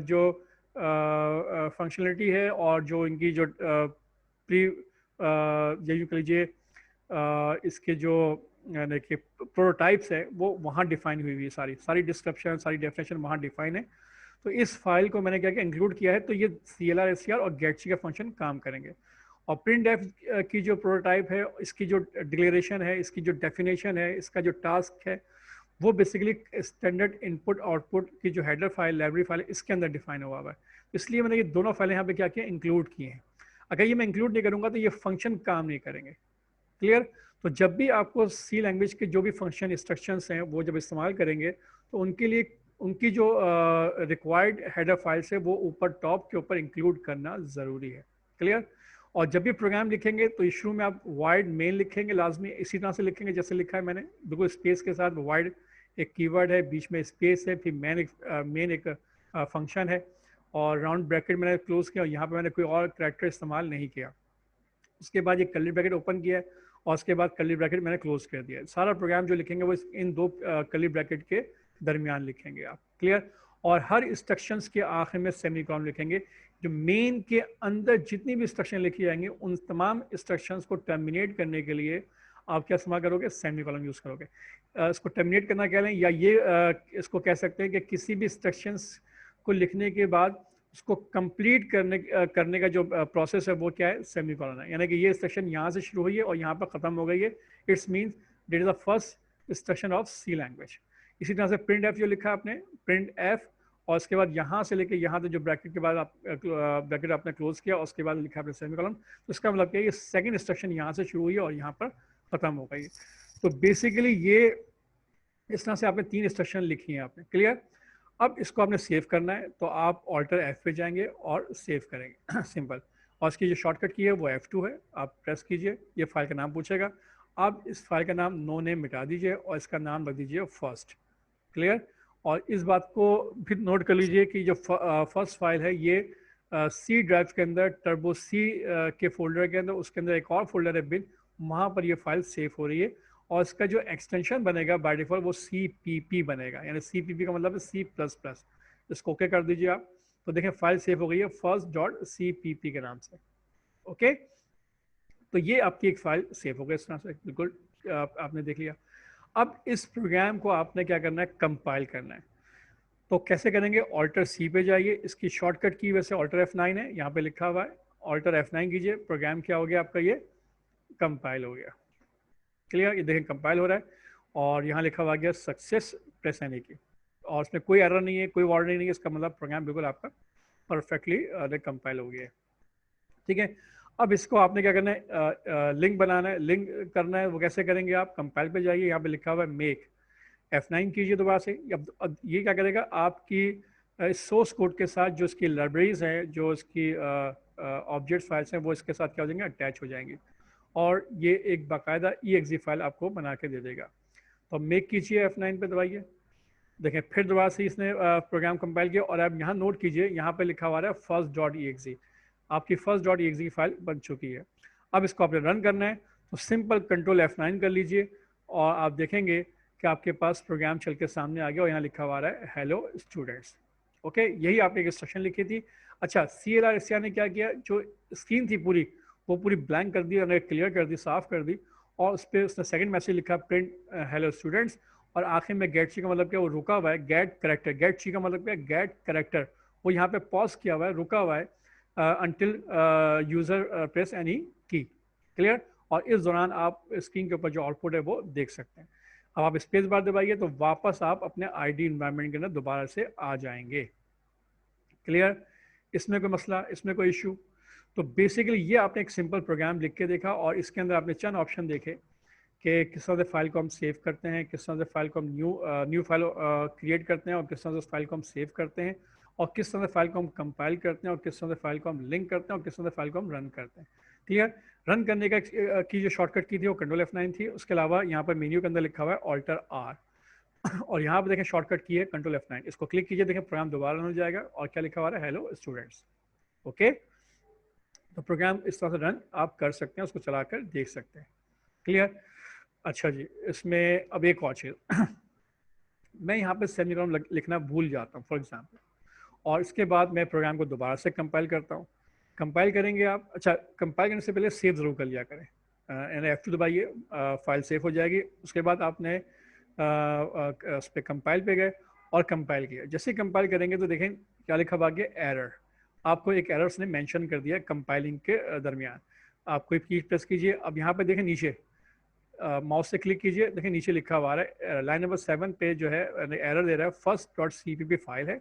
जो फंक्शनलिटी है और जो इनकी जो प्री यही कह लीजिए इसके जो देखिए प्रोटोटाइप्स है वो वहाँ डिफाइन हुई है। सारी सारी डिस्क्रिप्शन, सारी डेफिनेशन वहाँ डिफाइन है। तो इस फाइल को मैंने क्या इंक्लूड किया है, तो ये CLR/SCR और getc का फंक्शन काम करेंगे। और printf की जो प्रोटोटाइप है, इसकी जो डिक्लेरेशन है, इसकी जो डेफिनेशन है, इसका जो टास्क है, वो बेसिकली स्टैंडर्ड इनपुट आउटपुट की जो हेडर फाइल, लाइब्रेरी फाइल, इसके अंदर डिफाइन हुआ हुआ है। इसलिए मैंने ये दोनों फाइलें यहाँ पे क्या किया, इंक्लूड किए हैं। अगर ये मैं इंक्लूड नहीं करूँगा तो ये फंक्शन काम नहीं करेंगे। क्लियर। तो जब भी आपको सी लैंग्वेज के जो भी फंक्शन इंस्ट्रक्शंस हैं वो जब इस्तेमाल करेंगे तो उनके लिए उनकी जो रिक्वायर्ड हेडर फाइल्स है वो ऊपर टॉप के ऊपर इंक्लूड करना ज़रूरी है। क्लियर। और जब भी प्रोग्राम लिखेंगे तो शुरू में आप वाइड मेन लिखेंगे, लाजमी इसी तरह से लिखेंगे जैसे लिखा है मैंने, बिल्कुल स्पेस के साथ। वाइड एक कीवर्ड है, बीच में स्पेस है, फिर मेन एक फंक्शन है और राउंड ब्रैकेट मैंने क्लोज किया और यहाँ पे मैंने कोई और करैक्टर इस्तेमाल नहीं किया। उसके बाद ये कर्ली ब्रैकेट ओपन किया है और उसके बाद कर्ली ब्रैकेट मैंने क्लोज कर दिया। सारा प्रोग्राम जो लिखेंगे वो इन 2 कर्ली ब्रैकेट के दरमियान लिखेंगे आप। क्लियर। और हर इंस्ट्रक्शंस के आखिर में सेमीकोलन लिखेंगे। जो मेन के अंदर जितनी भी इंस्ट्रक्शन लिखी जाएंगी उन तमाम इंस्ट्रक्शंस को टर्मिनेट करने के लिए आप क्या इस्तेमाल करोगे, सेमीकोलन यूज़ करोगे। इसको टर्मिनेट करना कह लें या ये इसको कह सकते हैं कि किसी भी इंस्ट्रक्शंस को लिखने के बाद उसको कंप्लीट करने का जो प्रोसेस है वो क्या है, सेमीकोलन है। यानी कि ये इंस्ट्रक्शन यहाँ से शुरू हुई है और यहाँ पर ख़त्म हो गई है। It's means that is the first instruction of C language. इसी तरह से printf जो लिखा आपने, printf और उसके बाद यहाँ से लेके यहाँ तक जो ब्रैकेट के बाद आप ब्रैकेट आपने क्लोज किया और उसके बाद लिखा आपने सेमीकोलन, तो इसका मतलब क्या है, ये सेकंड इंस्ट्रक्शन यहाँ से शुरू हुई है और यहाँ पर ख़त्म हो गई है। तो बेसिकली ये इस तरह से आपने 3 इंस्ट्रक्शन लिखी हैं आपने। क्लियर। अब इसको आपने सेव करना है तो आप Alt F पे जाएंगे और सेव करेंगे सिंपल। और इसकी जो शॉर्टकट की है वो F2 है, आप प्रेस कीजिए। ये फाइल का नाम पूछेगा, आप इस फाइल का नाम नो नेम मिटा दीजिए और इसका नाम रख दीजिए फर्स्ट। क्लियर। और इस बात को फिर नोट कर लीजिए कि जो फर्स्ट फाइल है ये सी ड्राइव के अंदर, टर्बो सी के फोल्डर के अंदर, उसके अंदर एक और फोल्डर है बिन, वहाँ पर ये फाइल सेव हो रही है। और इसका जो एक्सटेंशन बनेगा बाय डिफॉल्ट वो CPP बनेगा, यानी CPP का मतलब है C++। इसको ओके कर दीजिए आप, तो देखें फाइल सेव हो गई है first.cpp के नाम से। ओके। तो ये आपकी एक फाइल सेव हो गई इस तरह से, बिल्कुल आपने देख लिया। अब इस प्रोग्राम को आपने क्या करना है, कंपाइल करना है। तो कैसे करेंगे, Alt C पे जाइए। इसकी शॉर्टकट की वैसे Alt F9 है, यहाँ पे लिखा हुआ है। Alt F9 कीजिए, प्रोग्राम क्या हो गया आपका, ये कंपाइल हो गया। क्लियर। ये देखें कंपाइल हो रहा है और यहाँ लिखा हुआ गया सक्सेस प्रेस एनी की, और उसमें कोई एरर नहीं है, कोई वार्निंग नहीं है। इसका मतलब प्रोग्राम बिल्कुल आपका परफेक्टली कंपाइल हो गया है। ठीक है। अब इसको आपने क्या करना है, लिंक बनाना है, लिंक करना है। वो कैसे करेंगे, आप कंपाइल पे जाइए, यहाँ पे लिखा हुआ है मेक, F9 कीजिए दोबारा से। अब ये क्या करेगा, आपकी सोर्स कोड के साथ जो इसकी लाइब्रेरीज हैं, जो इसकी ऑब्जेक्ट फाइल्स हैं, वो इसके साथ क्या हो जाएंगे, अटैच हो जाएंगी और ये एक बाकायदा exe फाइल आपको बना के दे देगा। तो मेक कीजिए, F9 पे दबाइए। देखें फिर दोबारा से इसने प्रोग्राम कंपाइल किया और आप यहाँ नोट कीजिए, यहाँ पे लिखा हुआ है first.exe। आपकी first.exe फाइल बन चुकी है। अब इसको आपने रन करना है तो सिंपल कंट्रोल F9 कर लीजिए और आप देखेंगे कि आपके पास प्रोग्राम चल के सामने आ गया और यहाँ लिखा हुआ है हेलो स्टूडेंट्स। ओके, यही आपने एक इंस्ट्रक्शन लिखी थी। अच्छा, CLR/SCR ने क्या किया, जो स्क्रीन थी पूरी वो पूरी ब्लैंक कर दी, क्लियर कर दी, साफ कर दी और उस पर उसने सेकंड मैसेज लिखा प्रिंट हेलो स्टूडेंट्स, और आखिर में गेट सी का मतलब क्या, वो रुका हुआ है, गेट करेक्टर, गेट सी का मतलब क्या, गेट करेक्टर, वो यहाँ पे पॉज किया हुआ है, रुका हुआ है अंटिल यूजर प्रेस एनी की। क्लियर। और इस दौरान आप स्क्रीन के ऊपर जो आउटपुट है वो देख सकते हैं। अब आप स्पेस बार दबाइए तो वापस आप अपने आईडी इन्वायरमेंट के अंदर दोबारा से आ जाएंगे। क्लियर। इसमें कोई मसला, इसमें कोई इशू? तो बेसिकली ये आपने एक सिंपल प्रोग्राम लिख के देखा और इसके अंदर आपने चंद ऑप्शन देखे कि किस तरह से फाइल को हम सेव करते हैं, किस तरह से फाइल को हम न्यू फाइल क्रिएट करते हैं, और किस तरह से फाइल को हम सेव करते हैं, और किस तरह से फाइल को हम कंपाइल करते हैं, और किस तरह से फाइल को हम लिंक करते हैं, और किस तरह से फाइल को हम रन करते हैं। क्लियर। रन करने का की जो शॉर्टकट की थी वो कंट्रोल F9 थी। उसके अलावा यहाँ पर मेन्यू के अंदर लिखा हुआ है ऑल्टर आर, और यहाँ पर देखें शॉर्टकट की है कंट्रोल F9। इसको क्लिक कीजिए, देखें प्रोग्राम दोबारा रन हो जाएगा और क्या लिखा हुआ है, हेलो स्टूडेंट्स। ओके, तो प्रोग्राम इस तरह से रन आप कर सकते हैं, उसको चलाकर देख सकते हैं। क्लियर। अच्छा जी, इसमें अब एक और चीज़ मैं यहाँ पे सेमीकोलन लिखना भूल जाता हूँ फॉर एग्जांपल, और इसके बाद मैं प्रोग्राम को दोबारा से कंपाइल करता हूँ। कंपाइल करेंगे आप, अच्छा कंपाइल करने से पहले सेव ज़रूर कर लिया करें, यानी F2 दबाइए, फाइल सेव हो जाएगी। उसके बाद आपने उस पर कंपाइल पे गए और कंपाइल किया। जैसे ही कंपाइल करेंगे तो देखें क्या लिखा हुआ है, एरर। आपको एक एरर उसने मेंशन कर दिया कंपाइलिंग के दरमियान। आप कोई की प्रेस कीजिए, अब यहाँ पे देखें नीचे माउस से क्लिक कीजिए, देखिए नीचे लिखा हुआ है लाइन नंबर 7 पे जो है एरर दे रहा है, first.cpp फाइल है,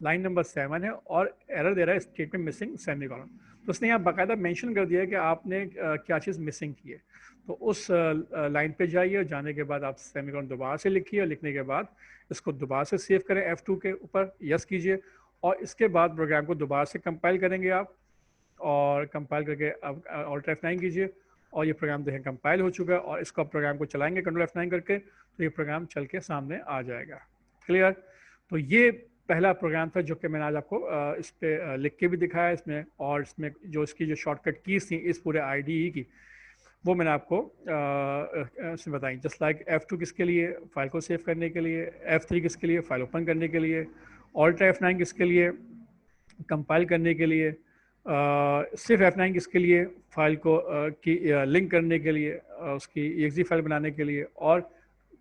लाइन नंबर 7 है, और एरर दे रहा है स्टेटमेंट मिसिंग सेमीकोलन। तो उसने यहाँ बाकायदा मेंशन कर दिया है कि आपने क्या चीज़ मिसिंग की है। तो उस लाइन पे जाइए और जाने के बाद आप सेमीकोलन दोबारा से लिखिए, और लिखने के बाद इसको दोबारा से सेव करें F2 के ऊपर, यस कीजिए, और इसके बाद प्रोग्राम को दोबारा से कंपाइल करेंगे आप, और कंपाइल करके अब ऑल्टर F9 कीजिए, और ये प्रोग्राम देखें कंपाइल हो चुका है, और इसको प्रोग्राम को चलाएंगे कंट्रोल F9 करके तो ये प्रोग्राम चल के सामने आ जाएगा। क्लियर। तो ये पहला प्रोग्राम था जो कि मैंने आज आपको इस पे लिख के भी दिखाया इसमें, और इसमें जो इसकी जो शॉर्टकट कीज थी इस पूरे IDE की वो मैंने आपको इसमें बताई। जस्ट लाइक F2 किसके लिए, फाइल को सेव करने के लिए, F3 किसके लिए, फाइल ओपन करने के लिए, ऑल्टर F9 किसके लिए, कंपाइल करने के लिए, सिर्फ F9 किसके लिए, फाइल को की लिंक करने के लिए, उसकी exe फाइल बनाने के लिए, और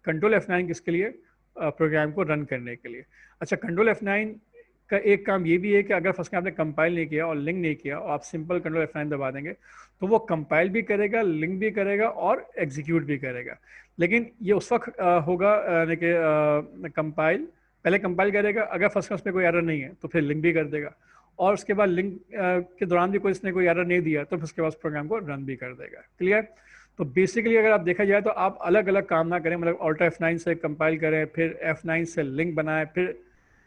कंट्रोल F9 किसके लिए, प्रोग्राम को रन करने के लिए। अच्छा, कंट्रोल F9 का एक काम ये भी है कि अगर फर्स्ट में आपने कंपाइल नहीं किया और लिंक नहीं किया और आप सिंपल कंट्रोल F9 दबा देंगे तो वो कंपाइल भी करेगा, लिंक भी करेगा और एग्जीक्यूट भी करेगा। लेकिन ये उस वक्त होगा यानी कि कंपाइल पहले कंपाइल करेगा, अगर फर्स्ट क्लास में कोई एरर नहीं है तो फिर लिंक भी कर देगा, और उसके बाद लिंक के दौरान भी कोई इसने कोई एरर नहीं दिया तो फिर उसके बाद प्रोग्राम को रन भी कर देगा। क्लियर। तो बेसिकली अगर आप देखा जाए तो आप अलग अलग काम ना करें, मतलब ऑल्टर F9 से कंपाइल करें, फिर F9 से लिंक बनाएं, फिर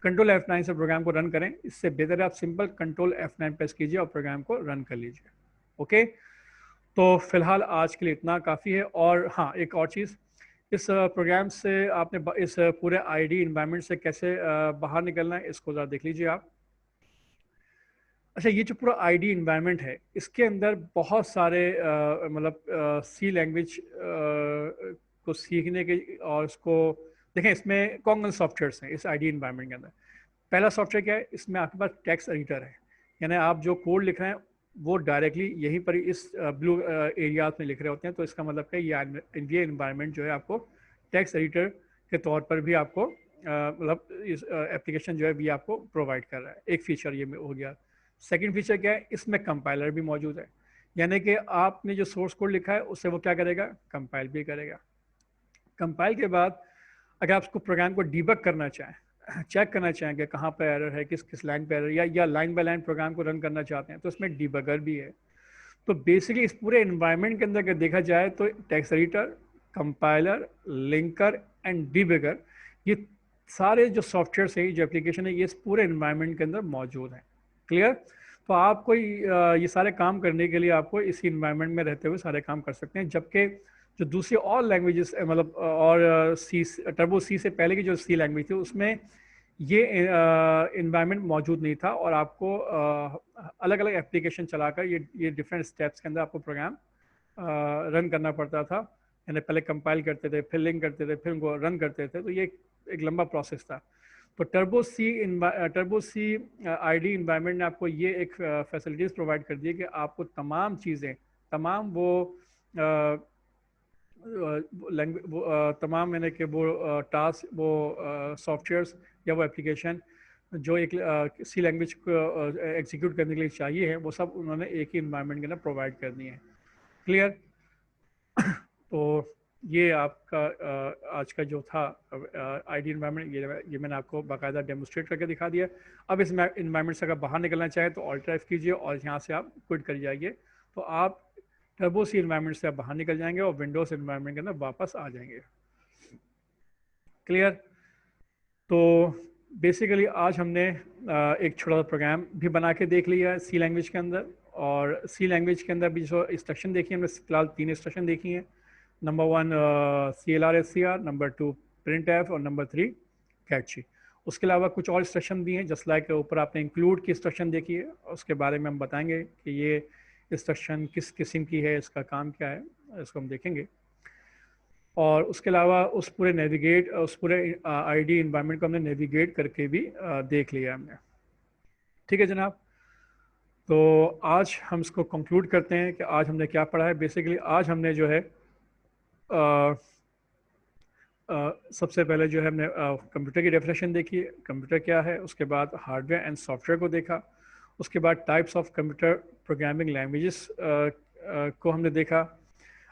कंट्रोल F9 से प्रोग्राम को रन करें। इससे बेहतर है आप सिंपल कंट्रोल F9 प्रेस कीजिए और प्रोग्राम को रन कर लीजिए। ओके, तो फिलहाल आज के लिए इतना काफ़ी है। और हाँ, एक और चीज़, इस प्रोग्राम से आपने इस पूरे IDE इन्वायरमेंट से कैसे बाहर निकलना है इसको ज़रा देख लीजिए आप। अच्छा, ये जो पूरा IDE इन्वायरमेंट है इसके अंदर बहुत सारे मतलब C लैंग्वेज को सीखने के, और इसको देखें इसमें कौन कौन सॉफ्टवेयर्स हैं इस IDE इन्वायरमेंट के अंदर। पहला सॉफ्टवेयर क्या है, इसमें आपके पास टेक्स्ट एडिटर है, यानी आप जो कोड लिख रहे हैं वो डायरेक्टली यहीं पर इस ब्लू एरियाज में लिख रहे होते हैं। तो इसका मतलब है ये इन्वायरमेंट जो है आपको टेक्स्ट एडिटर के तौर पर भी आपको मतलब इस एप्लीकेशन जो है भी आपको प्रोवाइड कर रहा है। एक फीचर ये हो गया। सेकंड फीचर क्या है, इसमें कंपाइलर भी मौजूद है, यानी कि आपने जो सोर्स कोड लिखा है उससे वो क्या करेगा, कंपाइल भी करेगा। कंपाइल के बाद अगर आप उसको प्रोग्राम को डीबग करना चाहें, चेक करना चाहें कि कहाँ पर एरर है, किस किस लाइन पर एरर, या लाइन बाय लाइन प्रोग्राम को रन करना चाहते हैं तो इसमें डीबगर भी है। तो बेसिकली इस पूरे इन्वायरमेंट के अंदर अगर देखा जाए तो text editor, compiler, linker and debugger, ये सारे जो सॉफ्टवेयर है, जो एप्लीकेशन है, ये इस पूरे इन्वायरमेंट के अंदर मौजूद हैं। क्लियर। तो आपको ये सारे काम करने के लिए आपको इसी इन्वायरमेंट में रहते हुए सारे काम कर सकते हैं, जबकि जो दूसरी और लैंग्वेजेस मतलब और टर्बो सी से पहले की जो C लैंग्वेज थी उसमें ये इन्वायरमेंट मौजूद नहीं था, और आपको अलग अलग एप्लीकेशन चलाकर ये डिफरेंट स्टेप्स के अंदर आपको प्रोग्राम रन करना पड़ता था, यानी पहले कंपाइल करते थे, फिर लिंक करते थे, फिर उनको रन करते थे। तो ये एक लंबा प्रोसेस था। तो टर्बो सी IDE इन्वायरमेंट ने आपको ये एक फैसिलिटीज़ प्रोवाइड कर दी है कि आपको तमाम चीज़ें, तमाम वो लैंग्वेज तमाम मैंने कि वो टास्क वो सॉफ्टवेयर्स या वो एप्लीकेशन जो एक सी लैंग्वेज को एग्जीक्यूट करने के लिए चाहिए है, वो सब उन्होंने एक ही इन्वायरमेंट के अंदर प्रोवाइड करनी है। क्लियर? तो ये आपका आज का जो था आईडी इन्वायरमेंट, ये मैंने आपको बाकायदा डेमोस्ट्रेट करके दिखा दिया। अब इस इन्वायरमेंट से अगर बाहर निकलना चाहें तो ऑल्ट F कीजिए और यहाँ से आप क्विट कर जाइए, तो आप टर्बो सी इन्वायरमेंट से आप बाहर निकल जाएंगे और विंडोज इन्वायरमेंट के अंदर वापस आ जाएंगे। क्लियर? तो बेसिकली आज हमने एक छोटा सा प्रोग्राम भी बना के देख लिया है सी लैंग्वेज के अंदर, और सी लैंग्वेज के अंदर भी जो इंस्ट्रक्शन देखी हमने फिलहाल 3 इंस्ट्रक्शन देखी हैं। नंबर 1 CLR/SCR, नंबर 2 printf और नंबर 3 catchy। उसके अलावा कुछ और इंस्ट्रक्शन भी हैं, जस्ट लाइक ऊपर आपने इंक्लूड की इंस्ट्रक्शन देखी है, उसके बारे में हम बताएंगे कि ये इंस्ट्रक्शन किस किस्म की है, इसका काम क्या है, इसको हम देखेंगे। और उसके अलावा उस पूरे आईडी इन्वायरमेंट को हमने नेविगेट करके भी देख लिया हमने। ठीक है जनाब, तो आज हम इसको कंक्लूड करते हैं कि आज हमने क्या पढ़ा है। बेसिकली आज हमने जो है सबसे पहले जो है हमने कंप्यूटर की डेफिनेशन देखी, कंप्यूटर क्या है, उसके बाद हार्डवेयर एंड सॉफ्टवेयर को देखा, उसके बाद types of computer programming languages को हमने देखा।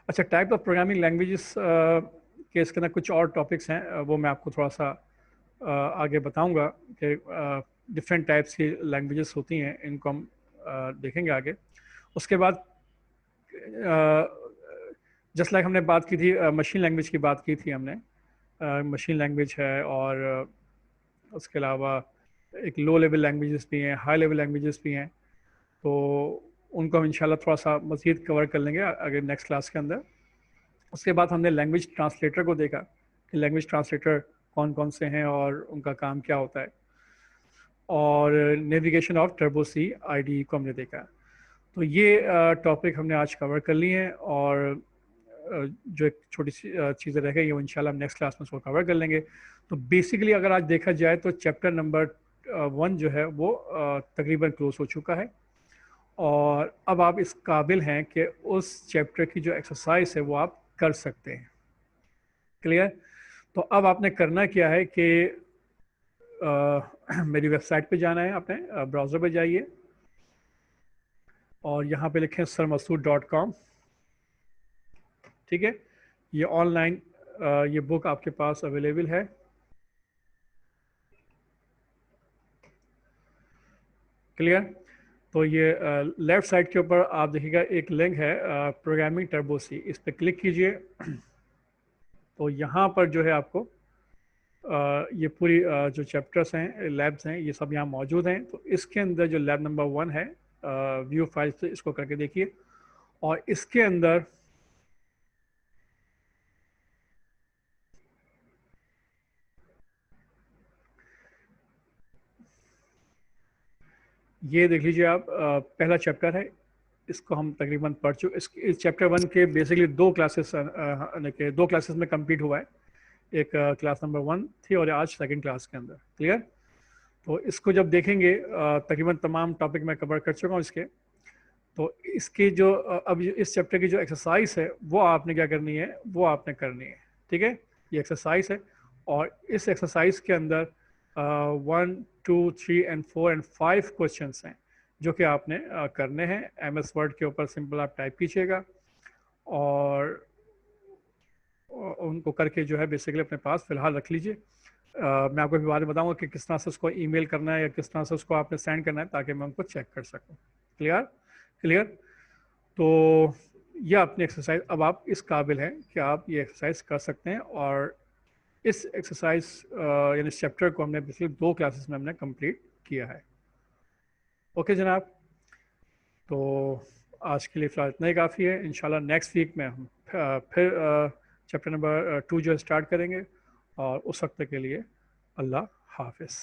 अच्छा, टाइप ऑफ प्रोग्रामिंग लैंग्वेजेस के इसके अंदर कुछ और टॉपिक्स हैं, वो मैं आपको थोड़ा सा आगे बताऊंगा कि डिफरेंट टाइप्स की लैंग्वेजेस होती हैं, इनको हम देखेंगे आगे। उसके बाद जस्ट लाइक हमने बात की थी मशीन लैंग्वेज की बात की थी हमने, मशीन लैंग्वेज है, और उसके अलावा एक लो लेवल लैंग्वेजेस भी हैं, हाई लेवल लैंग्वेजेस भी हैं, तो उनको हम इंशाल्लाह थोड़ा सा मज़ीद कवर कर लेंगे अगर नेक्स्ट क्लास के अंदर। उसके बाद हमने लैंग्वेज ट्रांसलेटर को देखा कि लैंग्वेज ट्रांसलेटर कौन कौन से हैं और उनका काम क्या होता है, और navigation of Turbo C ID को हमने देखा। तो ये टॉपिक हमने आज कवर कर लिए हैं, और जो एक छोटी सी चीज़ें रह गई वो इंशाल्लाह हम नेक्स्ट क्लास में उसको कवर कर लेंगे। तो बेसिकली अगर आज देखा जाए तो चैप्टर नंबर 1 जो है वो तकरीबन क्लोज हो चुका है, और अब आप इस काबिल हैं कि उस चैप्टर की जो एक्सरसाइज है वो आप कर सकते हैं। क्लियर? तो अब आपने करना क्या है कि मेरी वेबसाइट पे जाना है, अपने ब्राउज़र पे जाइए और यहाँ पे लिखें sirmasood.com। ठीक है, ये ऑनलाइन ये बुक आपके पास अवेलेबल है। क्लियर? तो ये लेफ़्ट साइड के ऊपर आप देखिएगा एक लिंक है प्रोग्रामिंग टर्बो सी, इस पर क्लिक कीजिए। तो यहाँ पर जो है आपको ये पूरी जो चैप्टर्स हैं, लैब्स हैं, ये सब यहाँ मौजूद हैं। तो इसके अंदर जो लैब नंबर 1 है व्यू फाइल से इसको करके देखिए, और इसके अंदर ये देख लीजिए आप, पहला चैप्टर है, इसको हम तकरीबन पढ़ चुके। इस चैप्टर 1 के बेसिकली 2 क्लासेस में कंप्लीट हुआ है। एक क्लास नंबर 1 थी और आज सेकंड क्लास के अंदर। क्लियर? तो इसको जब देखेंगे तकरीबन तमाम टॉपिक मैं कवर कर चुका हूँ इसके। तो इसकी जो अब इस चैप्टर की जो एक्सरसाइज है वो आपने क्या करनी है, वो आपने करनी है। ठीक है, ये एक्सरसाइज है, और इस एक्सरसाइज के अंदर 1, 2, 3 एंड 4 एंड 5 क्वेश्चन हैं जो कि आपने करने हैं। MS वर्ड के ऊपर सिंपल आप टाइप कीजिएगा, और उनको करके जो है बेसिकली अपने पास फ़िलहाल रख लीजिए। मैं आपको भी बाद में बताऊंगा कि किस तरह से उसको ईमेल करना है या किस तरह से उसको आपने सेंड करना है, ताकि मैं उनको चेक कर सकूं। क्लियर? क्लियर? तो यह अपनी एक्सरसाइज, अब आप इस काबिल हैं कि आप ये एक्सरसाइज कर सकते हैं, और इस एक्सरसाइज यानी इस चैप्टर को हमने बेसिकली 2 क्लासेस में हमने कंप्लीट किया है। ओके जनाब, तो आज के लिए फ़िलहाल इतना ही काफ़ी है। इंशाल्लाह नेक्स्ट वीक में हम फिर चैप्टर नंबर 2 जो स्टार्ट करेंगे, और उस वक्त के लिए अल्लाह हाफिज़।